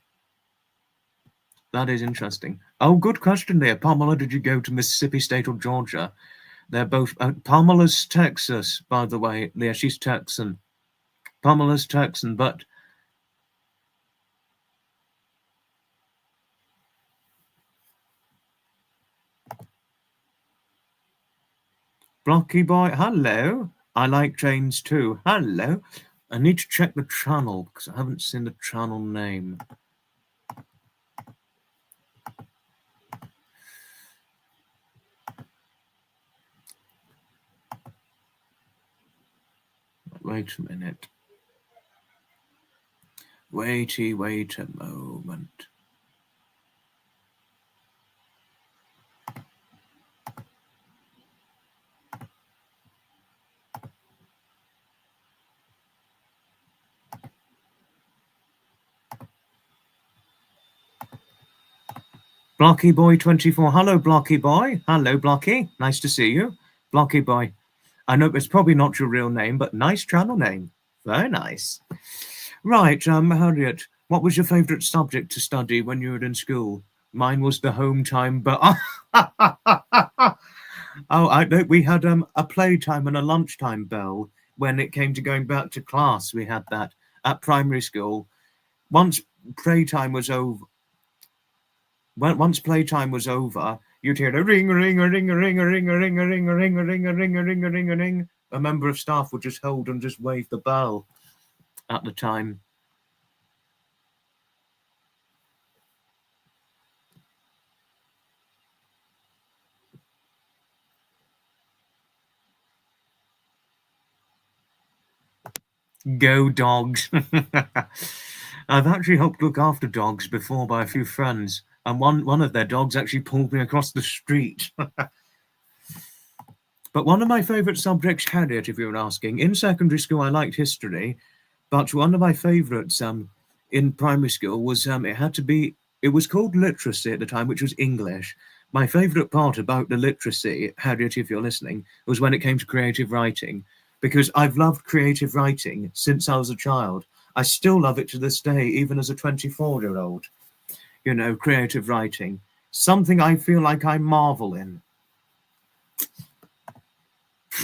That is interesting. Oh, good question there. Pamela, did you go to Mississippi State or Georgia? They're both... Pamela's Texas, by the way. Yeah, she's Texan. Pamela's Texan, but... Blocky Boy, hello. I like trains too. Hello. I need to check the channel, because I haven't seen the channel name. Wait a minute. Wait a moment. Blocky Boy 24. Hello, Blocky Boy. Hello, Blocky. Nice to see you. Blocky Boy. I know it's probably not your real name, but nice channel name. Very nice. Right, Harriet, what was your favourite subject to study when you were in school? Mine was the home time, but we had a playtime and a lunchtime bell when it came to going back to class. We had that at primary school. Once playtime was over, you'd hear a ring, a ring, a ring, a ring, a ring, a ring, a ring, a ring, a ring, a ring, a ring, a ring, a ring. A member of staff would just hold and just wave the bell at the time. Go dogs. I've actually helped look after dogs before by a few friends, and one of their dogs actually pulled me across the street. But one of my favourite subjects, Harriet, if you were asking, in secondary school I liked history, but one of my favourites in primary school was it was called literacy at the time, which was English. My favourite part about the literacy, Harriet, if you're listening, was when it came to creative writing, because I've loved creative writing since I was a child. I still love it to this day, even as a 24-year-old. You know, creative writing. Something I feel like I marvel in.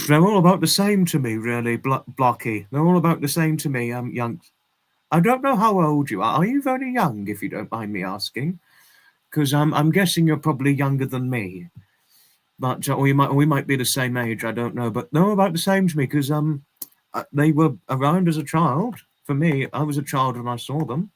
They're all about the same to me, really, Blocky. They're all about the same to me, young. I don't know how old you are. Are you very young, if you don't mind me asking? Because I'm guessing you're probably younger than me. But we might be the same age. I don't know, but they're all about the same to me. Because they were around as a child. For me, I was a child when I saw them.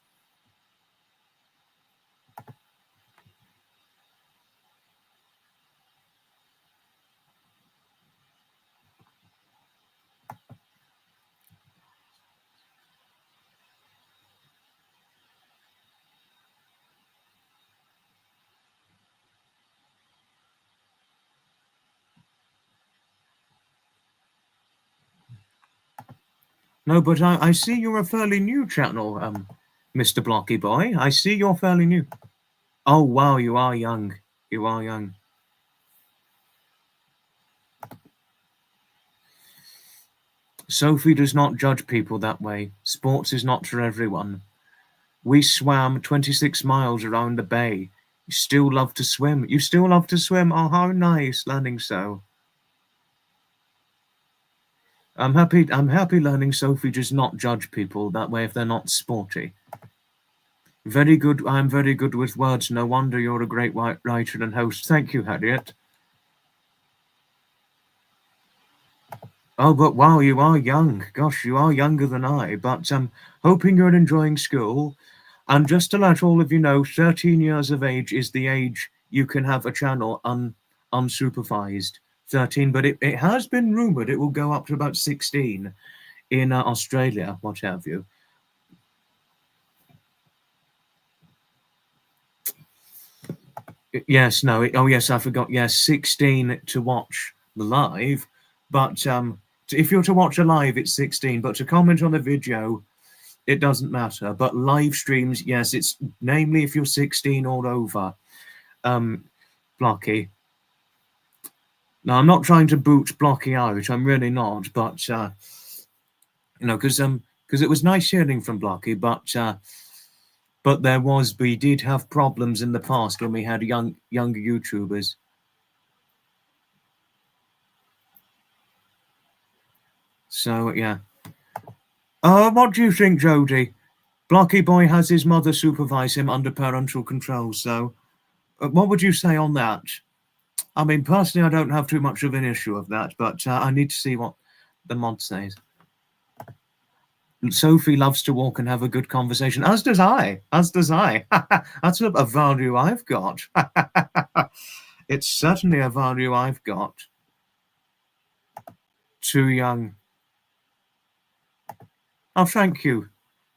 No, but I see you're a fairly new channel, Mr. Blocky Boy. I see you're fairly new. Oh, wow, you are young. You are young. Sophie does not judge people that way. Sports is not for everyone. We swam 26 miles around the bay. You still love to swim. You still love to swim. Oh, how nice learning so. I'm happy learning Sophie does not judge people that way if they're not sporty. Very good. I'm very good with words. No wonder you're a great writer and host. Thank you, Harriet. Oh, but wow, you are young. Gosh, you are younger than I. But hoping you're enjoying school. And just to let all of you know, 13 years of age is the age you can have a channel unsupervised. 13, but it has been rumored it will go up to about 16 in Australia, what have you. Yes, no. Oh, yes, I forgot. Yes, 16 to watch the live, but if you're to watch a live, it's 16. But to comment on the video, it doesn't matter. But live streams, yes, it's namely if you're 16 or over. Blocky. No, I'm not trying to boot Blocky out. I'm really not. But you know, because it was nice hearing from Blocky, but we did have problems in the past when we had younger YouTubers. So yeah. What do you think, Jody? Blocky Boy has his mother supervise him under parental control. So, what would you say on that? I mean, personally, I don't have too much of an issue of that, but I need to see what the mod says. Sophie loves to walk and have a good conversation, as does I. As does I. That's a value I've got. It's certainly a value I've got. Too young. Oh, thank you.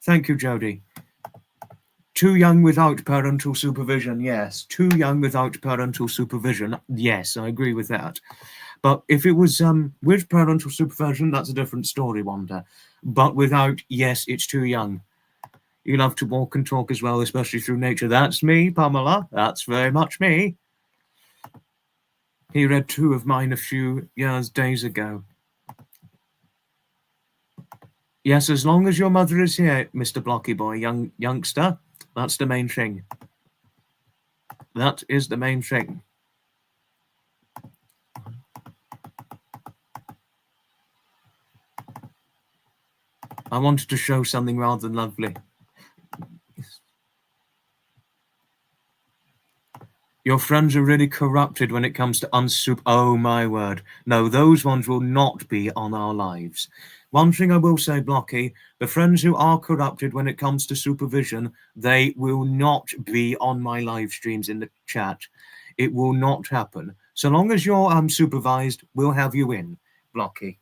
Thank you, Jody. Too young without parental supervision, yes. Too young without parental supervision, yes, I agree with that. But if it was with parental supervision, that's a different story, Wanda. But without, yes, it's too young. You love to walk and talk as well, especially through nature. That's me, Pamela. That's very much me. He read 2 of mine a few days ago. Yes, as long as your mother is here, Mr. Blocky Boy, youngster, that's the main thing. That is the main thing. I wanted to show something rather lovely. Your friends are really corrupted when it comes to oh my word. No, those ones will not be on our lives. One thing I will say, Blocky, the friends who are corrupted when it comes to supervision, they will not be on my live streams in the chat. It will not happen. So long as you're supervised, we'll have you in, Blocky.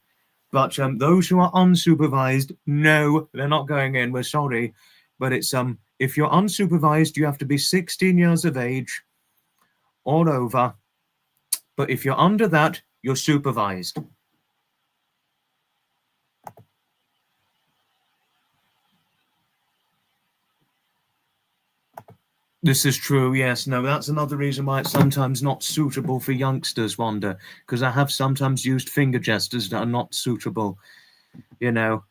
But those who are unsupervised, no, they're not going in. We're sorry. But it's if you're unsupervised, you have to be 16 years of age or over. But if you're under that, you're supervised. This is true, yes. No, that's another reason why it's sometimes not suitable for youngsters, Wanda, because I have sometimes used finger gestures that are not suitable. You know,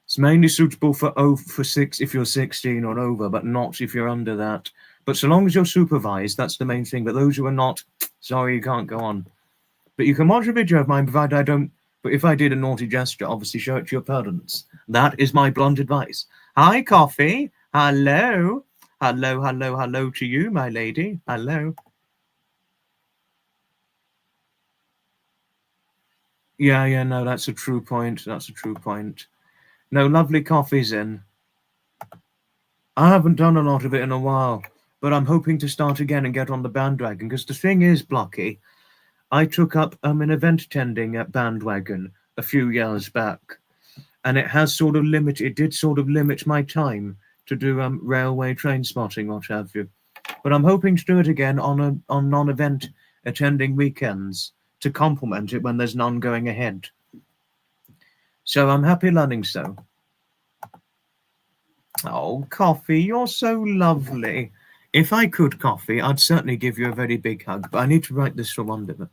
it's mainly suitable for if you're 16 or over, but not if you're under that. But so long as you're supervised, that's the main thing. But those who are not, sorry, you can't go on. But you can watch a video of mine, provided I don't. But if I did a naughty gesture, obviously show it to your parents. That is my blunt advice. Hi, Coffee. Hello. Hello, hello, hello to you, my lady. Hello. Yeah, no, that's a true point. That's a true point. No, lovely coffee's in. I haven't done a lot of it in a while, but I'm hoping to start again and get on the bandwagon, because the thing is, Blocky, I took up an event attending at bandwagon a few years back, and it has sort of limit my time to do railway train spotting, what have you. But I'm hoping to do it again on non-event attending weekends to complement it when there's none going ahead. So I'm happy learning so. Oh, Coffee, you're so lovely. If I could, Coffee, I'd certainly give you a very big hug, but I need to write this for Wonder.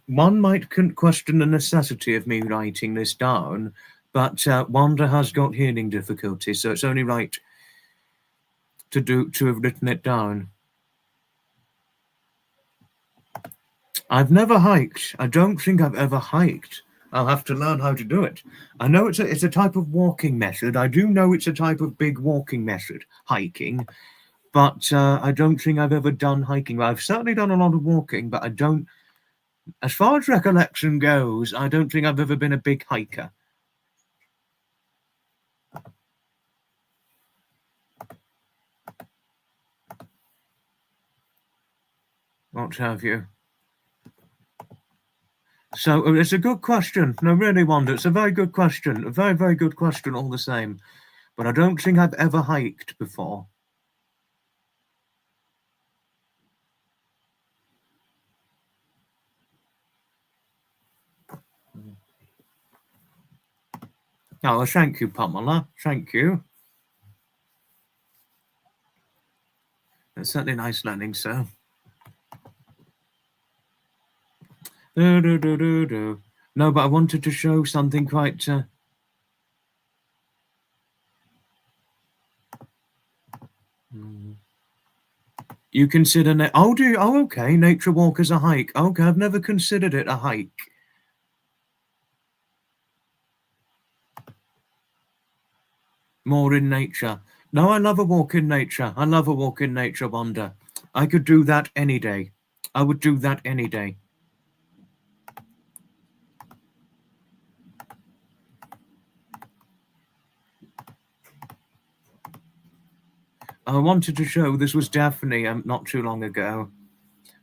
One might question the necessity of me writing this down, but Wanda has got hearing difficulties, so it's only right to have written it down. I've never hiked. I don't think I've ever hiked. I'll have to learn how to do it. I know it's a type of walking method. I do know it's a type of big walking method, hiking, but I don't think I've ever done hiking. I've certainly done a lot of walking, but I don't. As far as recollection goes, I don't think I've ever been a big hiker. What have you? So it's a good question. No, really, Wanda, it's a very good question. A very, very good question all the same. But I don't think I've ever hiked before. Oh, thank you, Pamela. Thank you. It's certainly nice learning, so. No, but I wanted to show something quite. You consider okay. Nature walk as a hike. Okay, I've never considered it a hike. More in nature. No, I love a walk in nature. I love a walk in nature, Wanda. I could do that any day. I would do that any day. I wanted to show this was Daphne not too long ago.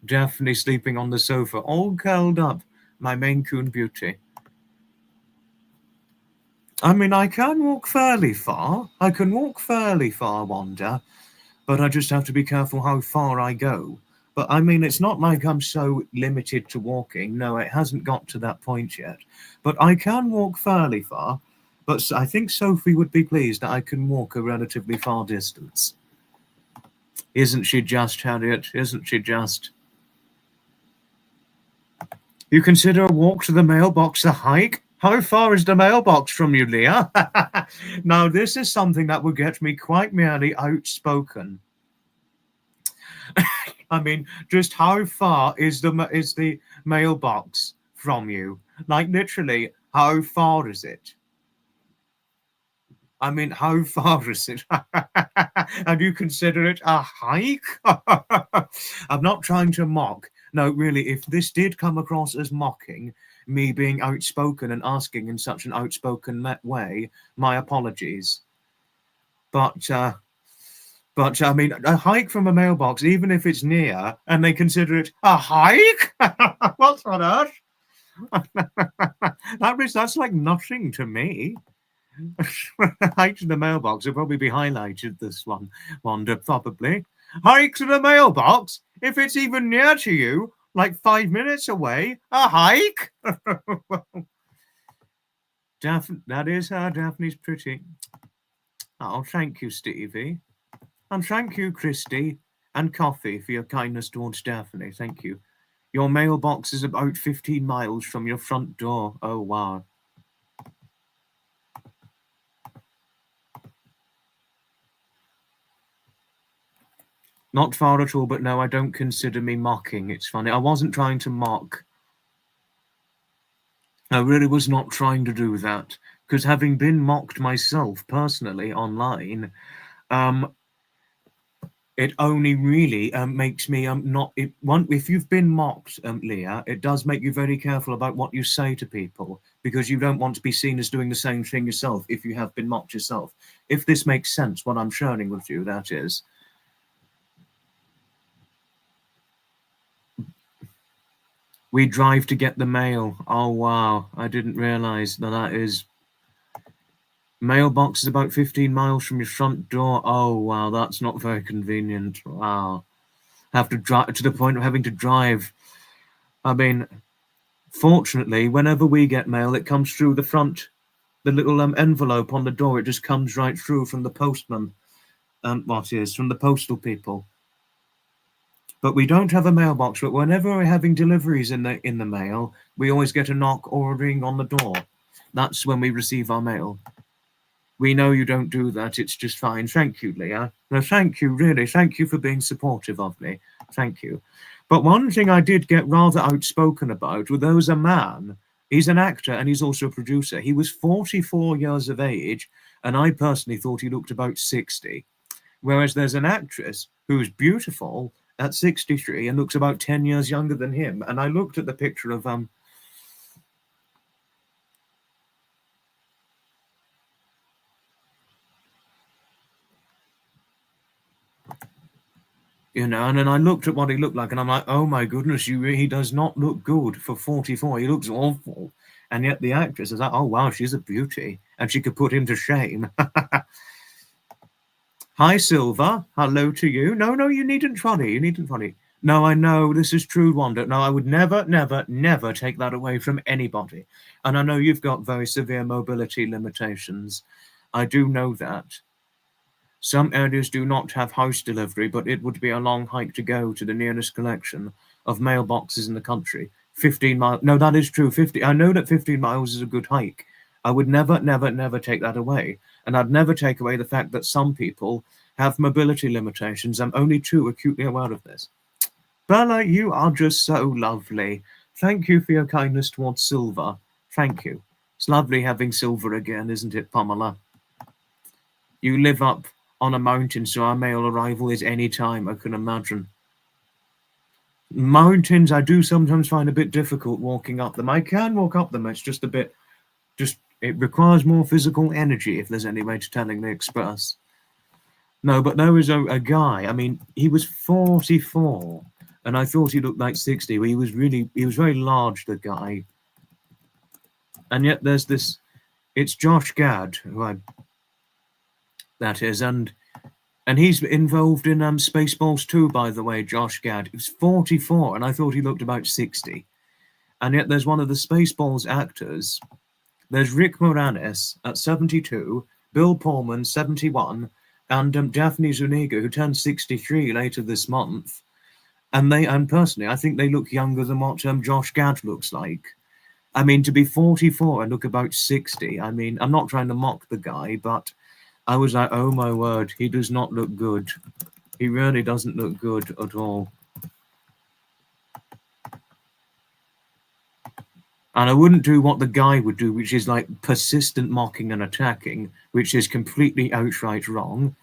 Daphne sleeping on the sofa, all curled up. My Maine Coon beauty. I mean, I can walk fairly far. I can walk fairly far, Wanda, but I just have to be careful how far I go. But I mean, it's not like I'm so limited to walking. No, it hasn't got to that point yet. But I can walk fairly far. But I think Sophie would be pleased that I can walk a relatively far distance. Isn't she just, Harriet? Isn't she just? You consider a walk to the mailbox a hike? How far is the mailbox from you, Leah? Now, this is something that would get me quite merely outspoken. I mean, just how far is the mailbox from you? Like, literally, how far is it? I mean, how far is it? And you consider it a hike? I'm not trying to mock. No, really, if this did come across as mocking, me being outspoken and asking in such an outspoken way, my apologies. But I mean, a hike from a mailbox, even if it's near, and they consider it a hike? What's on earth? That's like nothing to me. Hike to the mailbox will probably be highlighted this one, Wanda, probably. Hike to the mailbox? If it's even near to you, like 5 minutes away, a hike? That is how Daphne's pretty. Oh, thank you, Stevie. And thank you, Christy and Coffee, for your kindness towards Daphne. Thank you. Your mailbox is about 15 miles from your front door. Oh, wow. Not far at all, but no, I don't consider me mocking. It's funny. I wasn't trying to mock. I really was not trying to do that. Because having been mocked myself personally online, it only really makes me not. If you've been mocked, Leah, it does make you very careful about what you say to people, because you don't want to be seen as doing the same thing yourself if you have been mocked yourself. If this makes sense, what I'm sharing with you, that is. We drive to get the mail. Oh, wow. I didn't realize that is... Mailbox is about 15 miles from your front door. Oh, wow. That's not very convenient. Wow. Have to drive to the point of having to drive. I mean, fortunately, whenever we get mail, it comes through the front, the little envelope on the door. It just comes right through from the postman. From the postal people. But we don't have a mailbox. But whenever we're having deliveries in the mail, we always get a knock or a ring on the door. That's when we receive our mail. We know you don't do that. It's just fine. Thank you, Leah. No, thank you, really. Thank you for being supportive of me. Thank you. But one thing I did get rather outspoken about, well, there was a man. He's an actor and he's also a producer. He was 44 years of age, and I personally thought he looked about 60. Whereas there's an actress who's beautiful at 63 and looks about 10 years younger than him. And I looked at the picture of and then I looked at what he looked like, and I'm like, oh my goodness, he does not look good for 44. He looks awful. And yet the actress is like, oh wow, she's a beauty, and she could put him to shame. Hi, Silver. Hello to you. No, you needn't funny. You needn't funny. No, I know this is true, Wanda. No, I would never, never, never take that away from anybody. And I know you've got very severe mobility limitations. I do know that. Some areas do not have house delivery, but it would be a long hike to go to the nearest collection of mailboxes in the country. 15 miles. No, that is true. 50. I know that 15 miles is a good hike. I would never, never, never take that away. And I'd never take away the fact that some people have mobility limitations. I'm only too acutely aware of this. Bella, you are just so lovely. Thank you for your kindness towards Silver. Thank you. It's lovely having Silver again, isn't it, Pamela? You live up on a mountain, so our mail arrival is any time, I can imagine. Mountains, I do sometimes find a bit difficult walking up them. I can walk up them, it's just a bit, it requires more physical energy, if there's any way to telling the express. No, but there was a guy, I mean, he was 44, and I thought he looked like 60, but he was very large, the guy. And yet there's this, it's Josh Gad, that is, and he's involved in Spaceballs too, by the way, Josh Gad. He was 44, and I thought he looked about 60. And yet there's one of the Spaceballs actors. There's Rick Moranis at 72, Bill Pullman, 71, and Daphne Zuniga, who turns 63 later this month. And personally, I think they look younger than what Josh Gad looks like. I mean, to be 44 and look about 60, I mean, I'm not trying to mock the guy, but I was like, oh my word, he does not look good. He really doesn't look good at all. And I wouldn't do what the guy would do, which is like persistent mocking and attacking, which is completely outright wrong.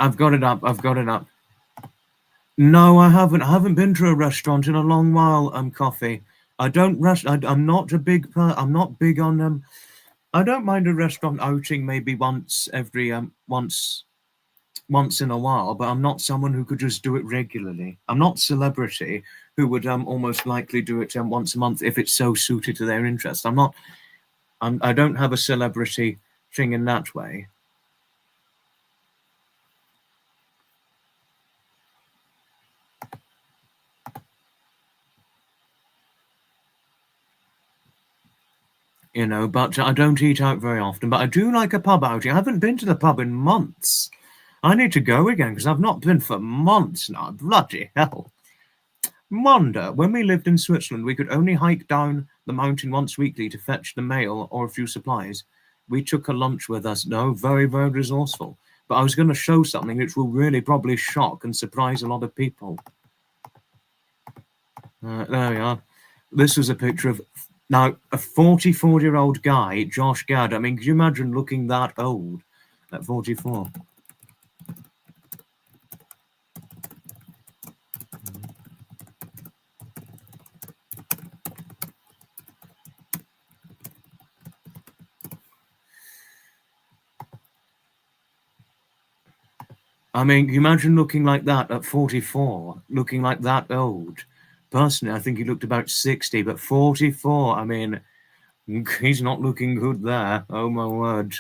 I've got it up. No, I haven't. I haven't been to a restaurant in a long while. Coffee. I don't rush. I'm not a big. I'm not big on I don't mind a restaurant outing maybe once every once in a while, but I'm not someone who could just do it regularly. I'm not celebrity who would almost likely do it once a month if it's so suited to their interest. I don't have a celebrity thing in that way. You know, but I don't eat out very often. But I do like a pub outing. I haven't been to the pub in months. I need to go again because I've not been for months now. Bloody hell. Wonder, when we lived in Switzerland, we could only hike down the mountain once weekly to fetch the mail or a few supplies. We took a lunch with us. No, very, very resourceful. But I was going to show something which will really probably shock and surprise a lot of people. There we are. This was a picture of, now, a 44-year-old guy, Josh Gad. I mean, could you imagine looking that old at 44? I mean, can you imagine looking like that at 44, looking like that old? Personally, I think he looked about 60, but 44, I mean, he's not looking good there. Oh, my word.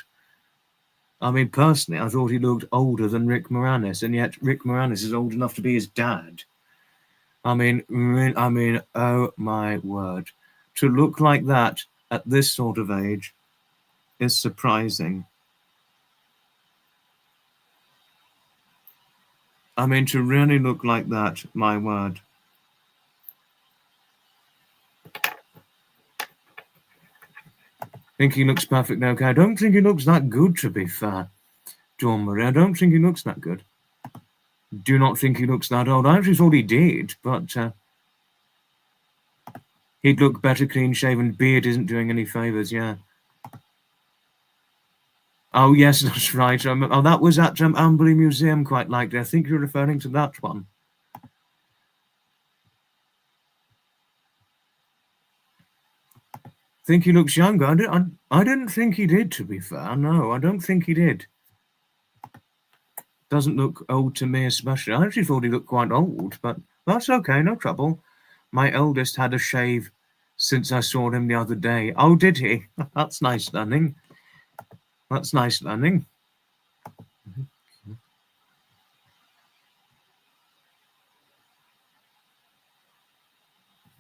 I mean, personally, I thought he looked older than Rick Moranis, and yet Rick Moranis is old enough to be his dad. I mean, oh, my word. To look like that at this sort of age is surprising. I mean, to really look like that, my word. Think he looks perfect okay. I don't think he looks that good, to be fair. Dawn Marie, I don't think he looks that good. Do not think he looks that old. I actually thought he did, but he'd look better clean-shaven. Beard isn't doing any favours, yeah. Oh, yes, that's right. Oh, that was at Amberley Museum, quite likely. I think you're referring to that one. Think he looks younger. I didn't think he did, to be fair. No, I don't think he did. Doesn't look old to me especially. I actually thought he looked quite old, but that's okay, no trouble. My eldest had a shave since I saw him the other day. Oh, did he? That's nice learning. That's nice learning.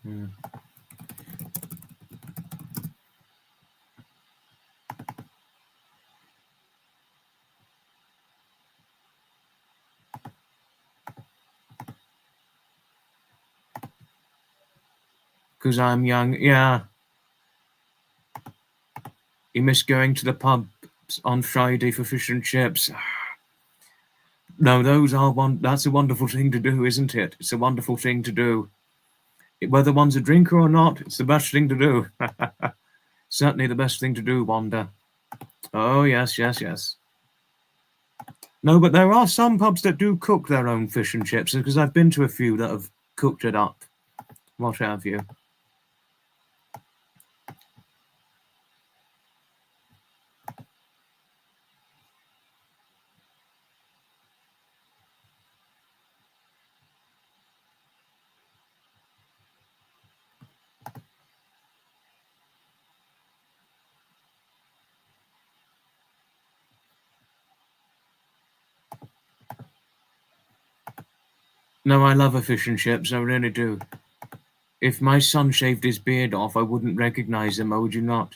Yeah. Because I'm young, yeah. You miss going to the pub on Friday for fish and chips. No, that's a wonderful thing to do, isn't it? It's a wonderful thing to do. Whether one's a drinker or not, it's the best thing to do. Certainly the best thing to do, Wanda. Oh, yes, yes, yes. No, but there are some pubs that do cook their own fish and chips, because I've been to a few that have cooked it up. What have you? No, I love a fish and chips, I really do. If my son shaved his beard off, I wouldn't recognise him, would you not?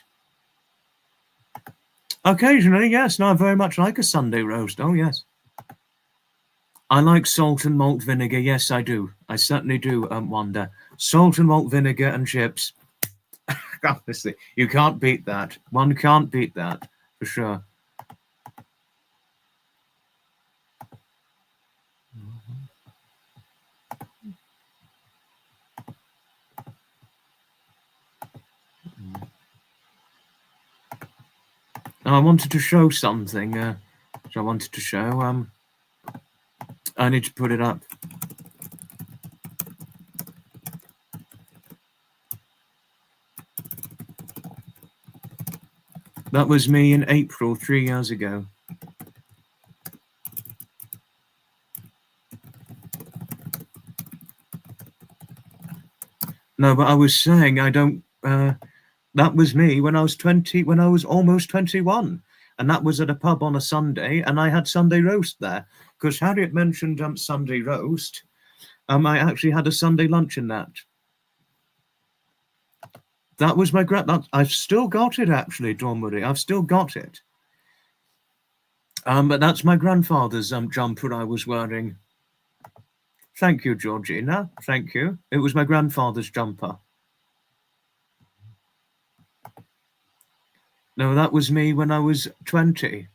Occasionally, yes. No, I very much like a Sunday roast. Oh, yes. I like salt and malt vinegar. Yes, I do. I certainly do, Wanda. Salt and malt vinegar and chips. Honestly, you can't beat that. One can't beat that, for sure. I wanted to show something. Which I wanted to show. I need to put it up. That was me in April 3 years ago. No, but I was saying I don't... that was me when I was 20, when I was almost 21. And that was at a pub on a Sunday, and I had Sunday roast there. Because Harriet mentioned Sunday roast. I actually had a Sunday lunch in that. That was my I've still got it, actually, Dawn Marie. I've still got it. But that's my grandfather's jumper I was wearing. Thank you, Georgina. Thank you. It was my grandfather's jumper. No, that was me when I was 20.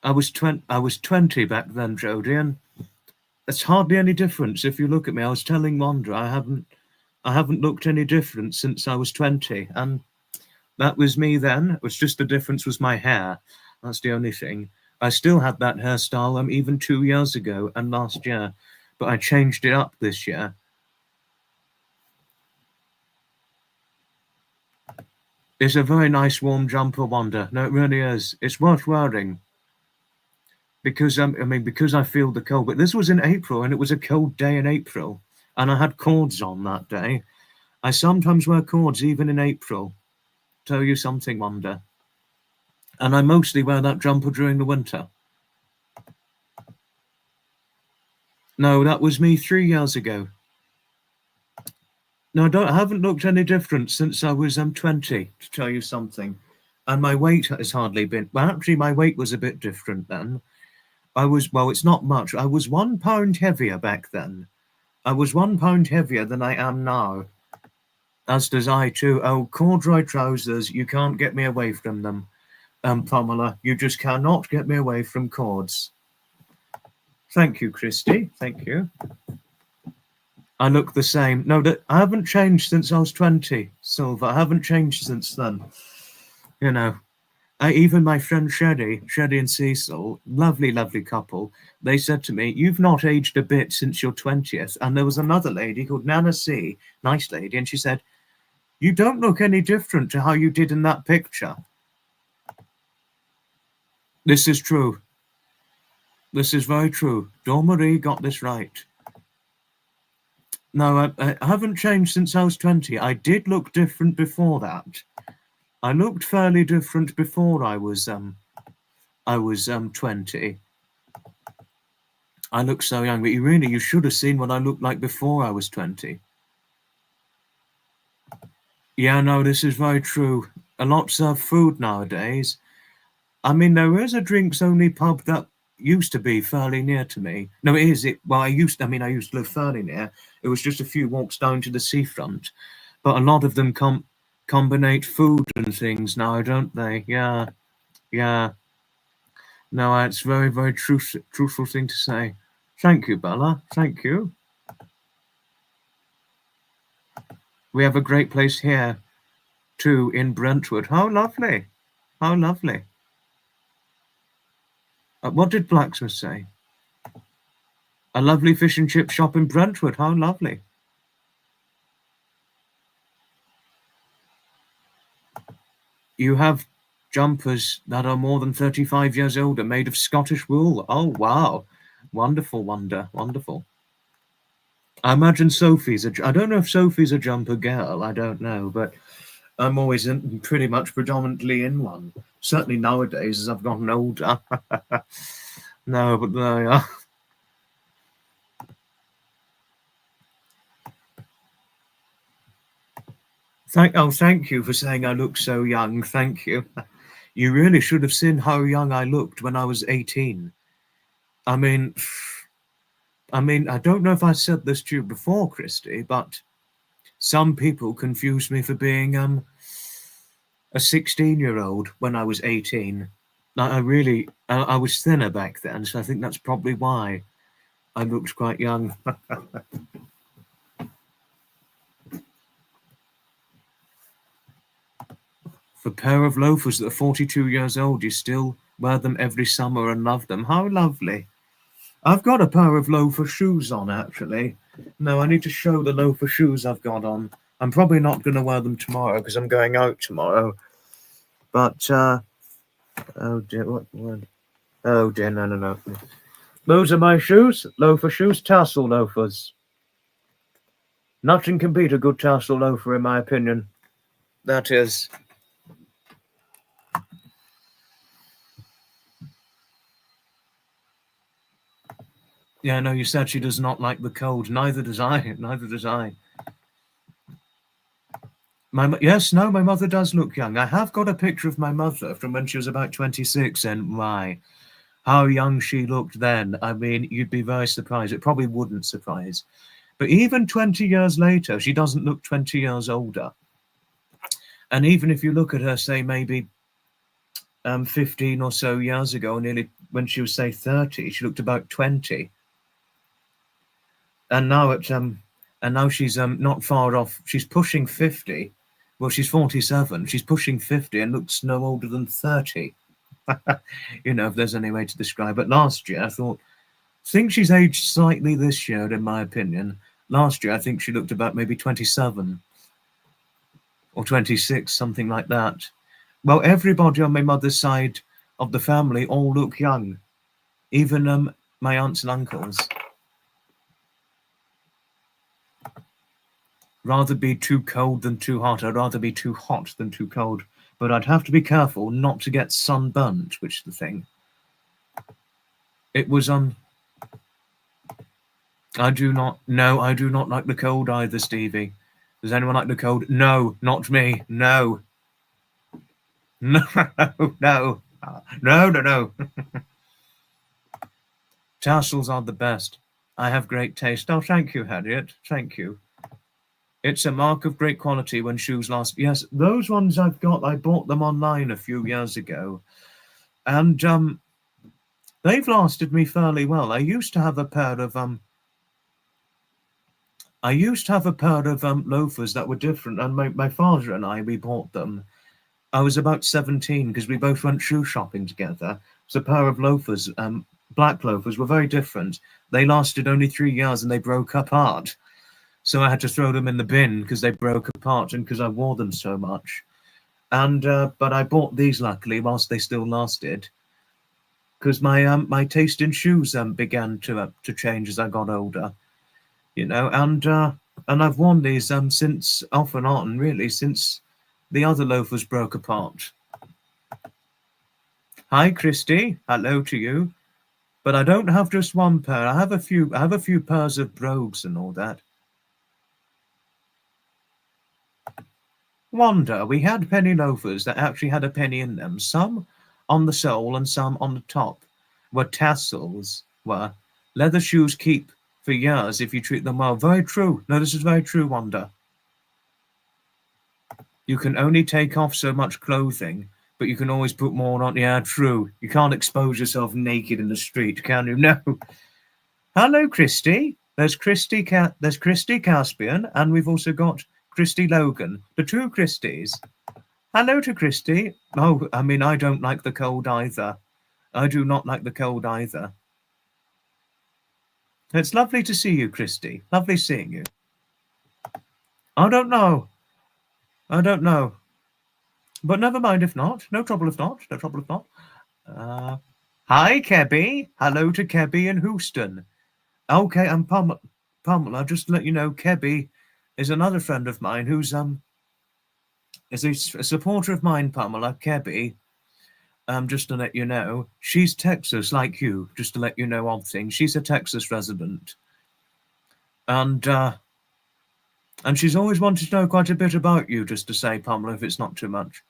I was 20 back then, Jodie, and it's hardly any difference if you look at me. I was telling Wanda I haven't looked any different since I was 20, and that was me then. It was just the difference was my hair. That's the only thing. I still had that hairstyle even 2 years ago and last year, but I changed it up this year. It's a very nice warm jumper, Wanda. No, it really is. It's worth wearing. Because because I feel the cold. But this was in April, and it was a cold day in April, and I had cords on that day. I sometimes wear cords even in April. Tell you something, Wanda. And I mostly wear that jumper during the winter. No, that was me 3 years ago. No, I haven't looked any different since I was 20, to tell you something. And my weight has hardly been... Well, actually, my weight was a bit different then. Well, it's not much. I was 1 pound heavier back then. I was 1 pound heavier than I am now. As does I too. Oh, corduroy trousers, you can't get me away from them. Pamela, you just cannot get me away from cords. Thank you, Christy. Thank you. I look the same. No, I haven't changed since I was 20, Silver. I haven't changed since then. You know. Even my friend Sherry and Cecil, lovely, lovely couple, they said to me, you've not aged a bit since your 20th. And there was another lady called Nana C, nice lady, and she said, you don't look any different to how you did in that picture. This is true. This is very true. Dawn Marie got this right. No, I haven't changed since I was 20. I did look different before that. I looked fairly different before I was 20. I looked so young, but you should have seen what I looked like before I was 20. Yeah, no, this is very true. A lot serve food nowadays. I mean, there is a drinks-only pub that used to be fairly near to me. No, it is. I used to live fairly near. It was just a few walks down to the seafront. But a lot of them combinate food and things now, don't they? Yeah. No, it's very, very truthful thing to say. Thank you, Bella. Thank you. We have a great place here, too, in Brentwood. How lovely. How lovely. What did Blacksmith say? A lovely fish and chip shop in Brentwood. How lovely. You have jumpers that are more than 35 years older, made of Scottish wool. Oh, wow. Wonderful, Wanda. Wonderful. I imagine Sophie's I don't know if Sophie's a jumper girl. I don't know, but I'm always pretty much predominantly in one. Certainly nowadays, as I've gotten older. No, but there you are. Thank you for saying I look so young. Thank you. You really should have seen how young I looked when I was 18. I mean, I don't know if I said this to you before, Christy, but some people confused me for being a 16-year-old when I was 18. I was thinner back then, so I think that's probably why I looked quite young. For a pair of loafers that are 42 years old, you still wear them every summer and love them. How lovely. I've got a pair of loafer shoes on, actually. No, I need to show the loafer shoes I've got on. I'm probably not going to wear them tomorrow because I'm going out tomorrow. But, oh dear, what? Oh dear, no. Those are my shoes, loafer shoes, tassel loafers. Nothing can beat a good tassel loafer, in my opinion. That is. Yeah, no, you said she does not like the cold. Neither does I. Neither does I. My mother does look young. I have got a picture of my mother from when she was about 26, and my, how young she looked then. I mean, you'd be very surprised. It probably wouldn't surprise. But even 20 years later, she doesn't look 20 years older. And even if you look at her, say, maybe 15 or so years ago, nearly when she was, say, 30, she looked about 20. And now she's not far off. She's pushing 50. Well, she's 47. She's pushing 50 and looks no older than 30. You know, if there's any way to describe it. Last year, I think she's aged slightly this year, in my opinion. Last year, I think she looked about maybe 27 or 26, something like that. Well, everybody on my mother's side of the family all look young, even my aunts and uncles. Rather be too cold than too hot. I'd rather be too hot than too cold. But I'd have to be careful not to get sunburnt, which is the thing. It was I do not like the cold either, Stevie. Does anyone like the cold? No, not me. No. No. Tassels are the best. I have great taste. Oh, thank you, Harriet. Thank you. It's a mark of great quality when shoes last. Yes, those ones I've got, I bought them online a few years ago. And they've lasted me fairly well. I used to have a pair of loafers that were different, and my father and I, we bought them. I was about 17 because we both went shoe shopping together. It's a pair of loafers, black loafers, were very different. They lasted only 3 years and they broke apart. So I had to throw them in the bin because they broke apart and because I wore them so much. And but I bought these luckily whilst they still lasted, because my taste in shoes began to change as I got older, you know. And I've worn these since, off and on, really, since the other loafers broke apart. Hi, Christy. Hello to you. But I don't have just one pair. I have a few pairs of brogues and all that. Wonder, we had penny loafers that actually had a penny in them. Some on the sole and some on the top were tassels. Were leather shoes keep for years if you treat them well. Very true. No, this is very true, Wonder. You can only take off so much clothing, but you can always put more on. Yeah, true. You can't expose yourself naked in the street, can you? No. Hello, Christy. There's Christy Caspian, and we've also got Christy Logan, the two Christies. Hello to Christy. Oh, I mean, I don't like the cold either. I do not like the cold either. It's lovely to see you, Christy. Lovely seeing you. I don't know. But never mind if not. No trouble if not. Hi, Kebby. Hello to Kebby in Houston. Okay, and Pamela, just to let you know, Kebby is another friend of mine who's is a supporter of mine, Pamela. Kebby, just to let you know, she's Texas like you, just to let you know of things. She's a Texas resident. And she's always wanted to know quite a bit about you, just to say, Pamela, if it's not too much.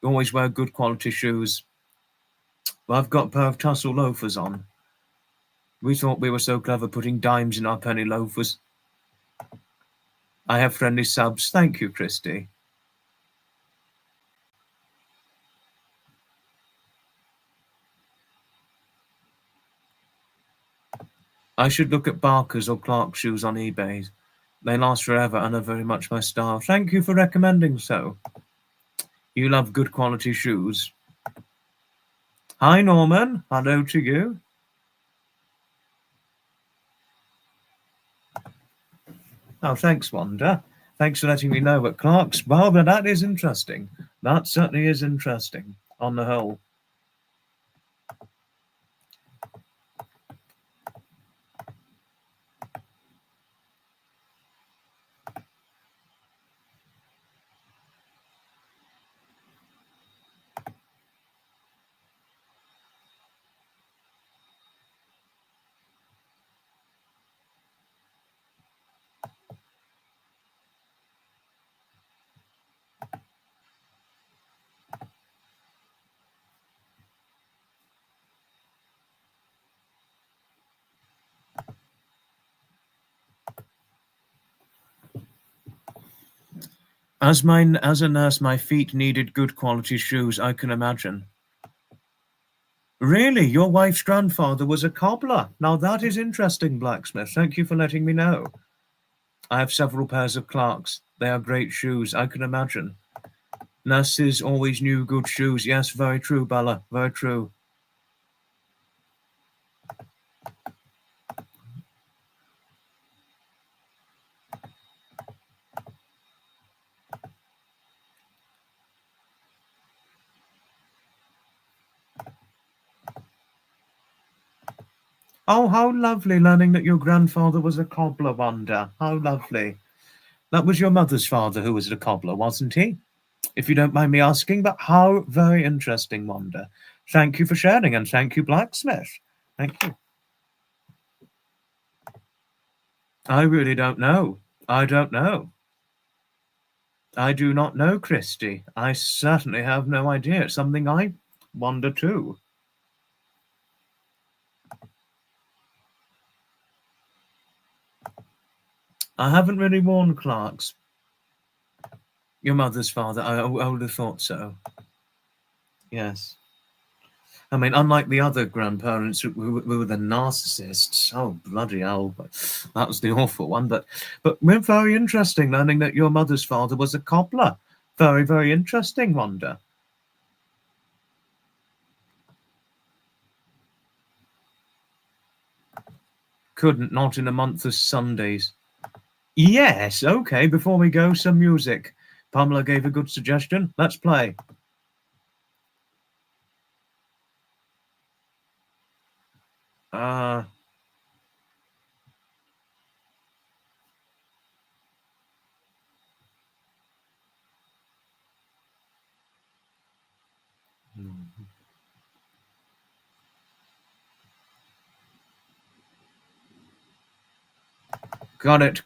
You always wear good quality shoes. Well, I've got a pair of tassel loafers on. We thought we were so clever putting dimes in our penny loafers. I have friendly subs. Thank you, Christy. I should look at Barker's or Clark's shoes on eBay. They last forever and are very much my style. Thank you for recommending so. You love good quality shoes. Hi, Norman. Hello to you. Oh, thanks, Wanda. Thanks for letting me know. But Clark's, well, but that is interesting. That certainly is interesting on the whole. As a nurse, my feet needed good quality shoes, I can imagine. Really? Your wife's grandfather was a cobbler? Now that is interesting, Blacksmith. Thank you for letting me know. I have several pairs of Clarks. They are great shoes, I can imagine. Nurses always knew good shoes. Yes, very true, Bella. Very true. Oh, how lovely learning that your grandfather was a cobbler, Wanda. How lovely. That was your mother's father who was a cobbler, wasn't he? If you don't mind me asking, but how very interesting, Wanda. Thank you for sharing, and thank you, Blacksmith. Thank you. I really don't know. I don't know. I do not know, Christy. I certainly have no idea. It's something I wonder too. I haven't really worn Clarks. Your mother's father, I would have thought so. Yes. I mean, unlike the other grandparents who were the narcissists, oh, bloody hell, that was the awful one. But we're very interesting learning that your mother's father was a cobbler. Very, very interesting, Wanda. Couldn't, not in a month of Sundays. Yes, okay, before we go, some music. Pamela gave a good suggestion. Let's play. Got it.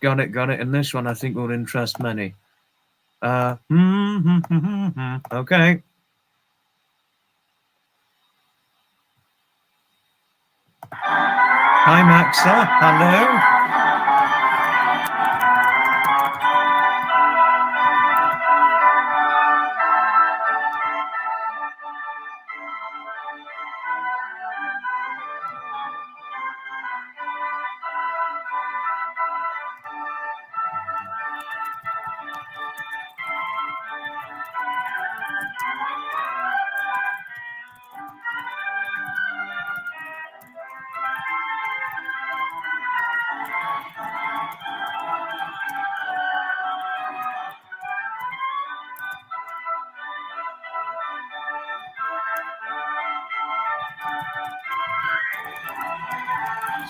And this one I think will interest many. Okay. Hi, Maxa. Hello.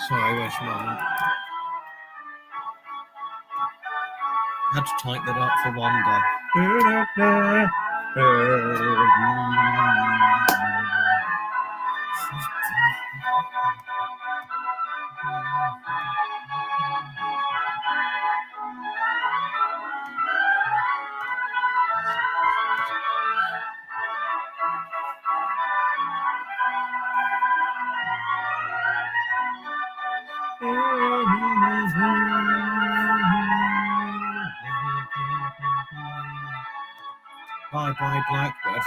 Sorry, wait a moment. Had to tighten that up for Wanda. Bye, Blackbird.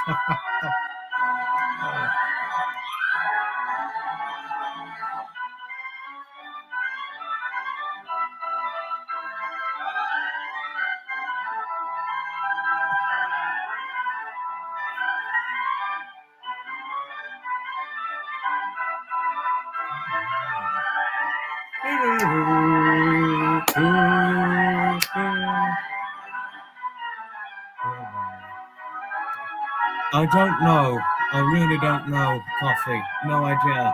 I don't know. I really don't know, Coffee. No idea.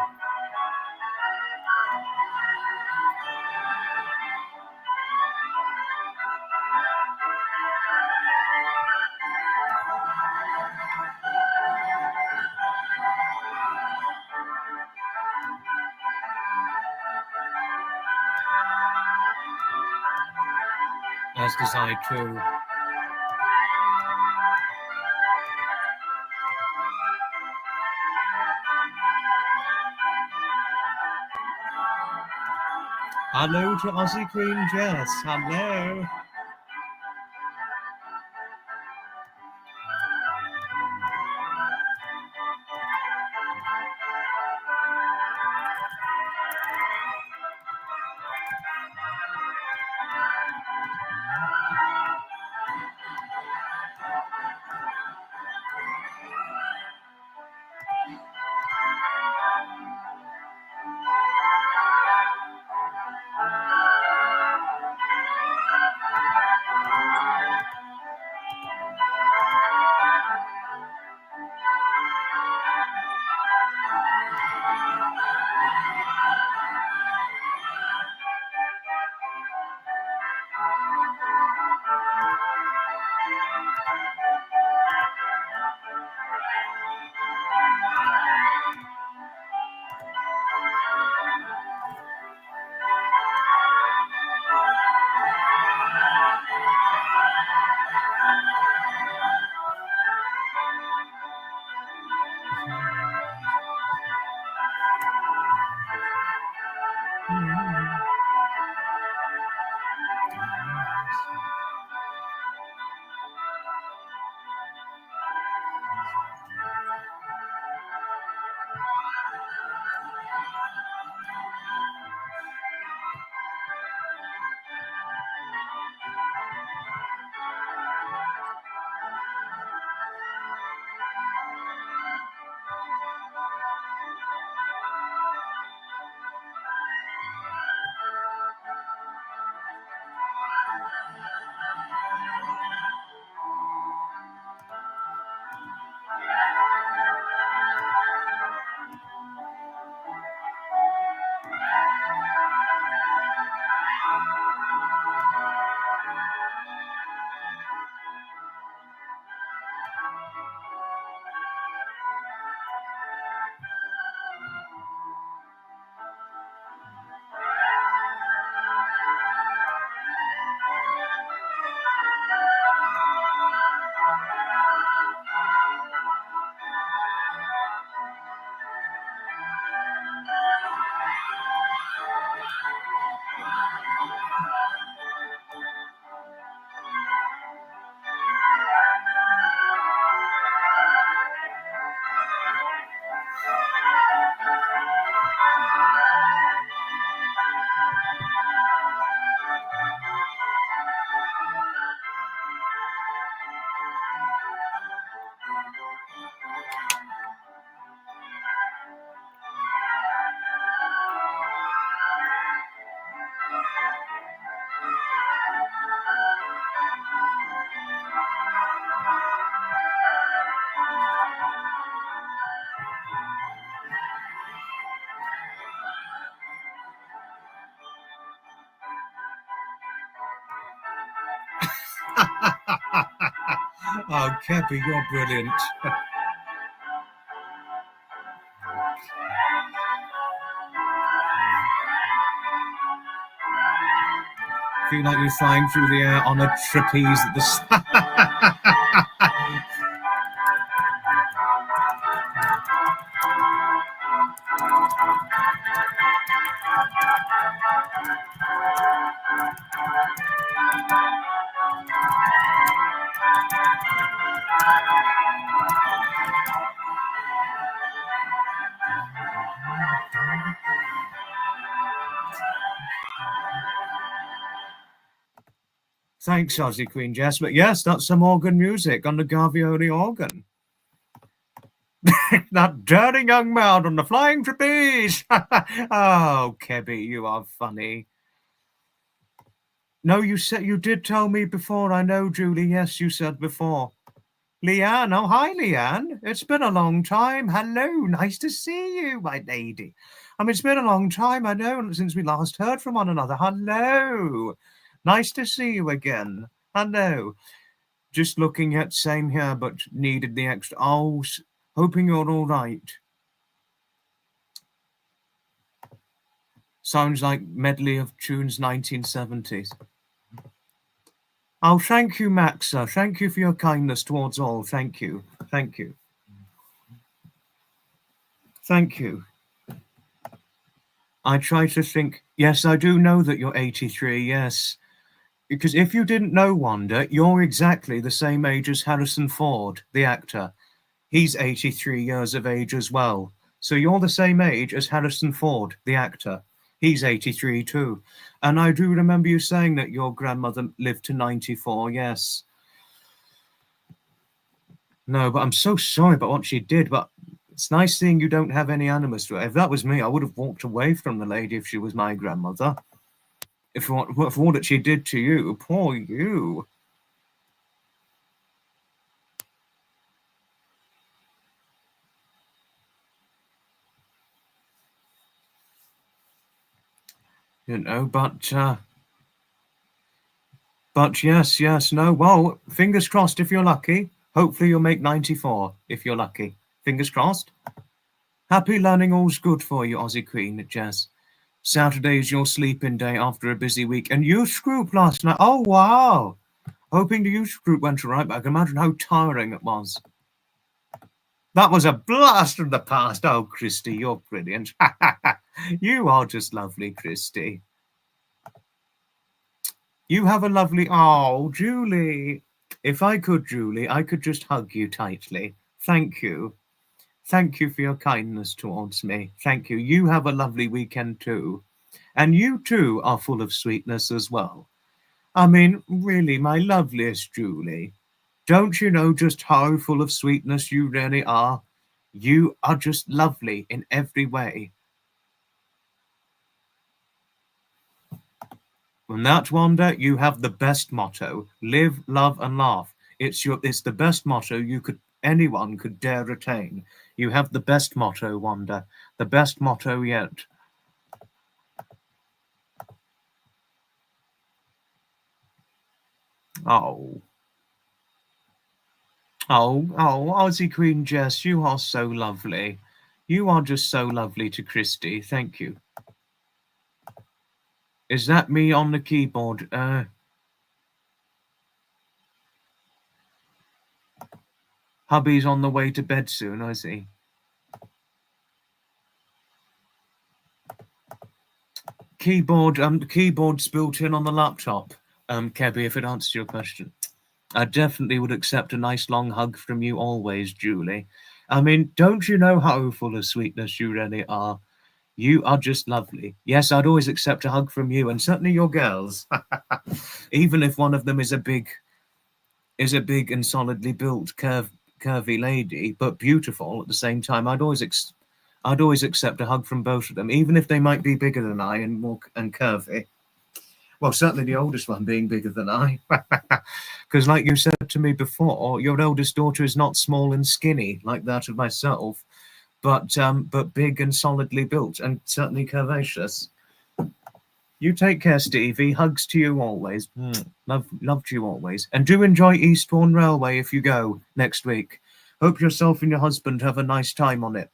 As does I too. Hello to Aussie Queen Jess. Hello. Oh, Keppy, you're brilliant. Feel like you're flying through the air on a trapeze at the Thanks, Aussie Queen Jess. But yes, that's some organ music on the Garvioli organ. That dirty young man on the flying trapeze. Oh, Kebby, you are funny. No, you did tell me before. I know, Julie. Yes, you said before. Leanne, oh hi Leanne. It's been a long time. Hello, nice to see you, my lady. I mean, it's been a long time, I know, since we last heard from one another. Hello. Nice to see you again. Hello. Just looking at same here, but needed the extra. Oh, hoping you're all right. Sounds like medley of tunes 1970s. Oh, thank you, Maxa. Thank you for your kindness towards all. Thank you. Thank you. Thank you. I try to think. Yes, I do know that you're 83. Yes. Because if you didn't know, Wanda, you're exactly the same age as Harrison Ford, the actor. He's 83 years of age as well. So you're the same age as Harrison Ford, the actor. He's 83 too. And I do remember you saying that your grandmother lived to 94, yes. No, but I'm so sorry about what she did, but it's nice seeing you don't have any animus to it. If that was me, I would have walked away from the lady if she was my grandmother. If for all that she did to you, poor you. You know, but yes, no. Well, fingers crossed if you're lucky. Hopefully you'll make 94 if you're lucky. Fingers crossed. Happy learning all's good for you, Aussie Queen, Jess. Saturday's your sleeping day after a busy week. And youth group last night. Oh, wow. Hoping the youth group went all right, but I can imagine how tiring it was. That was a blast from the past. Oh, Christy, you're brilliant. You are just lovely, Christy. You have a lovely... Oh, Julie. If I could, Julie, I could just hug you tightly. Thank you. Thank you for your kindness towards me. Thank you. You have a lovely weekend too. And you too are full of sweetness as well. I mean, really, my loveliest Julie. Don't you know just how full of sweetness you really are? You are just lovely in every way. From that, Wanda, you have the best motto: live, love, and laugh. It's the best motto anyone could dare attain. You have the best motto, Wanda. The best motto yet. Oh. Oh, Aussie Queen Jess, you are so lovely. You are just so lovely to Christy. Thank you. Is that me on the keyboard? Hubby's on the way to bed soon, is he? The keyboard's built in on the laptop, Kebby, if it answers your question. I definitely would accept a nice long hug from you always, Julie. I mean, don't you know how full of sweetness you really are? You are just lovely. Yes, I'd always accept a hug from you, and certainly your girls. Even if one of them is a big and solidly built, curvy lady, but beautiful at the same time. I'd always accept a hug from both of them, even if they might be bigger than I and more and curvy. Well, certainly the oldest one being bigger than I, because like you said to me before, your eldest daughter is not small and skinny like that of myself, but big and solidly built, and certainly curvaceous. You take care, Stevie. Hugs to you always. Love to you always. And do enjoy Eastbourne Railway if you go next week. Hope yourself and your husband have a nice time on it.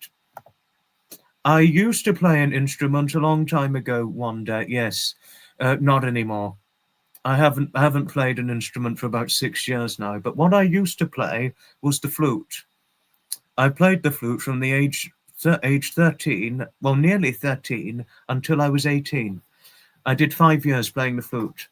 I used to play an instrument a long time ago, Wanda. Yes, not anymore. I haven't played an instrument for about 6 years now. But what I used to play was the flute. I played the flute from the age 13, well, nearly 13, until I was 18. I did 5 years playing the flute.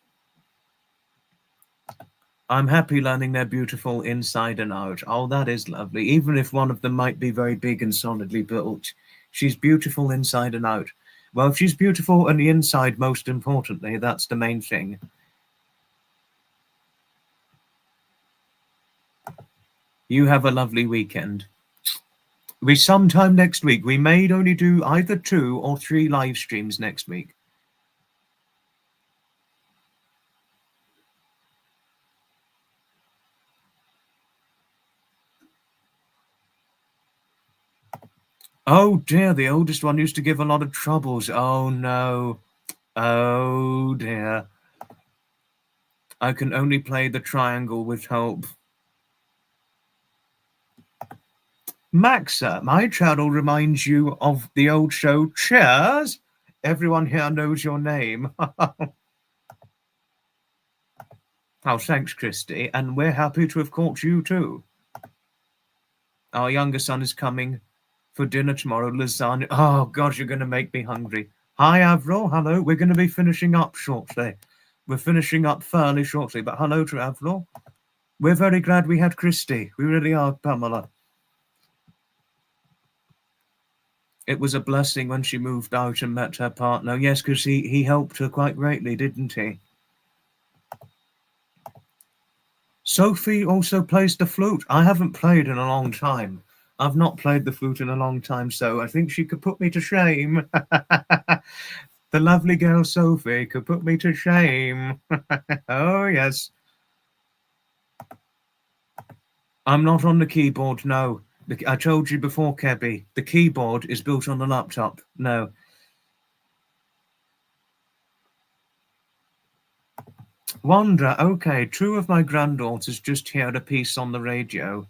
I'm happy learning they're beautiful inside and out. Oh, that is lovely. Even if one of them might be very big and solidly built, she's beautiful inside and out. Well, if she's beautiful on the inside, most importantly, that's the main thing. You have a lovely weekend. Sometime next week, we may only do either 2 or 3 live streams next week. Oh dear, the oldest one used to give a lot of troubles. Oh no. Oh dear. I can only play the triangle with help. Maxa, my channel reminds you of the old show Cheers. Everyone here knows your name. Oh, thanks, Christy. And we're happy to have caught you too. Our younger son is coming for dinner tomorrow, lasagna. Oh, God, you're going to make me hungry. Hi, Avril. Hello. We're going to be finishing up shortly. We're finishing up fairly shortly, but hello to Avril. We're very glad we had Christy. We really are, Pamela. It was a blessing when she moved out and met her partner. Yes, because he helped her quite greatly, didn't he? Sophie also plays the flute. I haven't played in a long time. I've not played the flute in a long time, so I think she could put me to shame. The lovely girl Sophie could put me to shame. Oh, yes. I'm not on the keyboard, no. I told you before, Kebby, the keyboard is built on the laptop. No. Wanda, okay, two of my granddaughters just heard a piece on the radio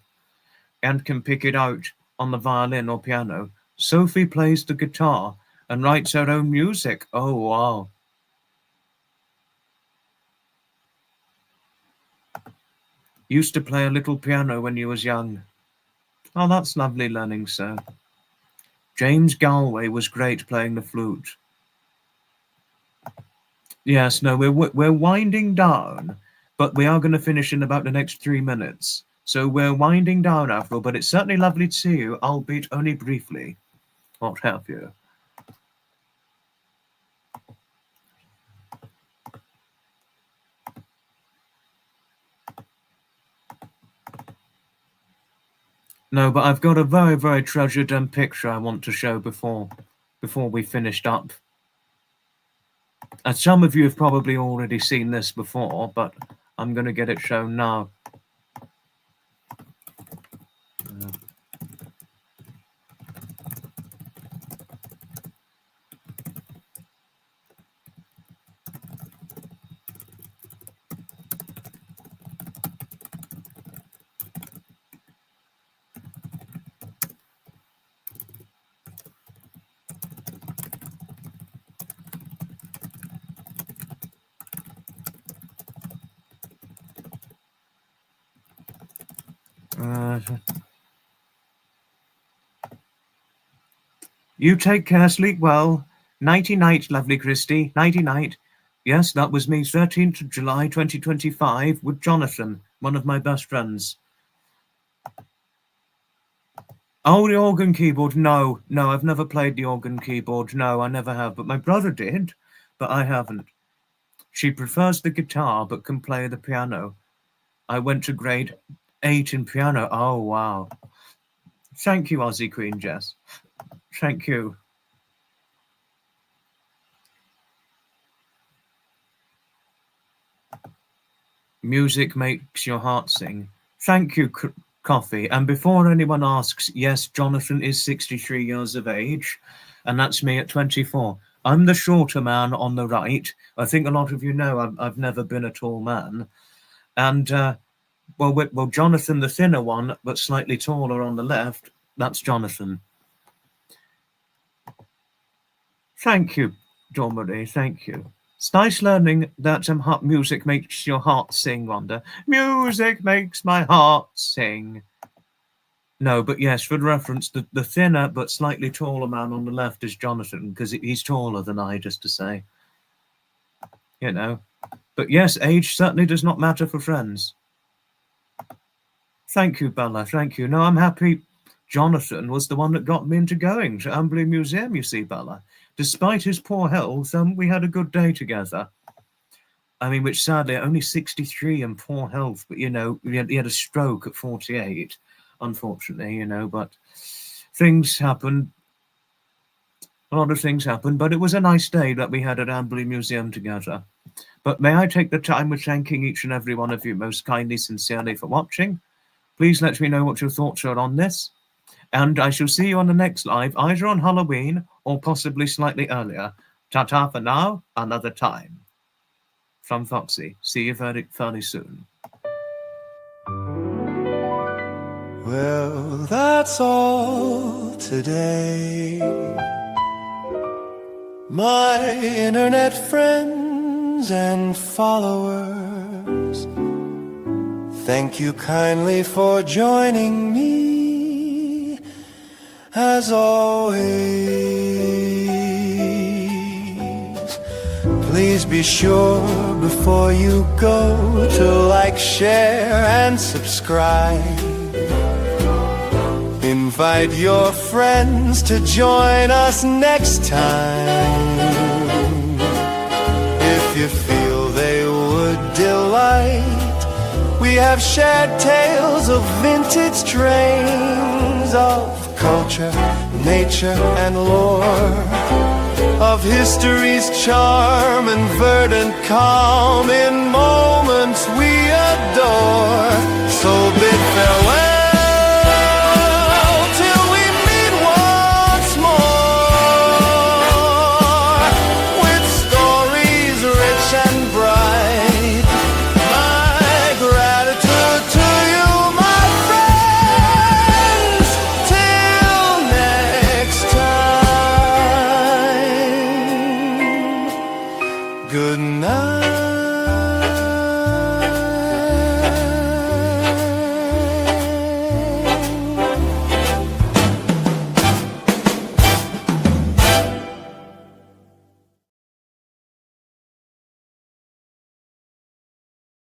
and can pick it out on the violin or piano. Sophie plays the guitar and writes her own music. Oh, wow. Used to play a little piano when you was young. Oh, that's lovely learning, sir. James Galway was great playing the flute. Yes, no, we're winding down, but we are going to finish in about the next 3 minutes. So we're winding down, Avril, but it's certainly lovely to see you, albeit only briefly. What have you? No, but I've got a very, very treasured picture I want to show before we finished up. And some of you have probably already seen this before, but I'm going to get it shown now. You take care, sleep well. Nighty-night, lovely Christy. Nighty-night. Yes, that was me, 13th of July, 2025, with Jonathan, one of my best friends. Oh, the organ keyboard. No, I've never played the organ keyboard. No, I never have. But my brother did, but I haven't. She prefers the guitar, but can play the piano. I went to grade 8 in piano. Oh, wow. Thank you, Aussie Queen Jess. Thank you. Music makes your heart sing. Thank you, Coffee. And before anyone asks, yes, Jonathan is 63 years of age, and that's me at 24. I'm the shorter man on the right. I think a lot of you know I've never been a tall man. And, well, Jonathan, the thinner one, but slightly taller on the left, that's Jonathan. Thank you, Dormery, thank you. It's nice learning that music makes your heart sing, Wanda. Music makes my heart sing. No, but yes, for reference, the thinner but slightly taller man on the left is Jonathan, because he's taller than I, just to say. You know. But yes, age certainly does not matter for friends. Thank you, Bella, thank you. No, I'm happy Jonathan was the one that got me into going to Amberley Museum, you see, Bella. Despite his poor health, we had a good day together. I mean, which sadly, only 63 and poor health, but, you know, he had a stroke at 48, unfortunately, you know, but things happen. A lot of things happen, but it was a nice day that we had at Amberley Museum together. But may I take the time of thanking each and every one of you most kindly, sincerely for watching. Please let me know what your thoughts are on this. And I shall see you on the next live, either on Halloween or possibly slightly earlier. Ta-ta for now, another time. From Foxy. See you very, very soon. Well, that's all today. My internet friends and followers, thank you kindly for joining me, as always. Please be sure before you go to like, share, and subscribe. Invite your friends to join us next time. If you feel they would delight, we have shared tales of vintage trains, of culture, nature, and lore, of history's charm and verdant calm in moments we adore. So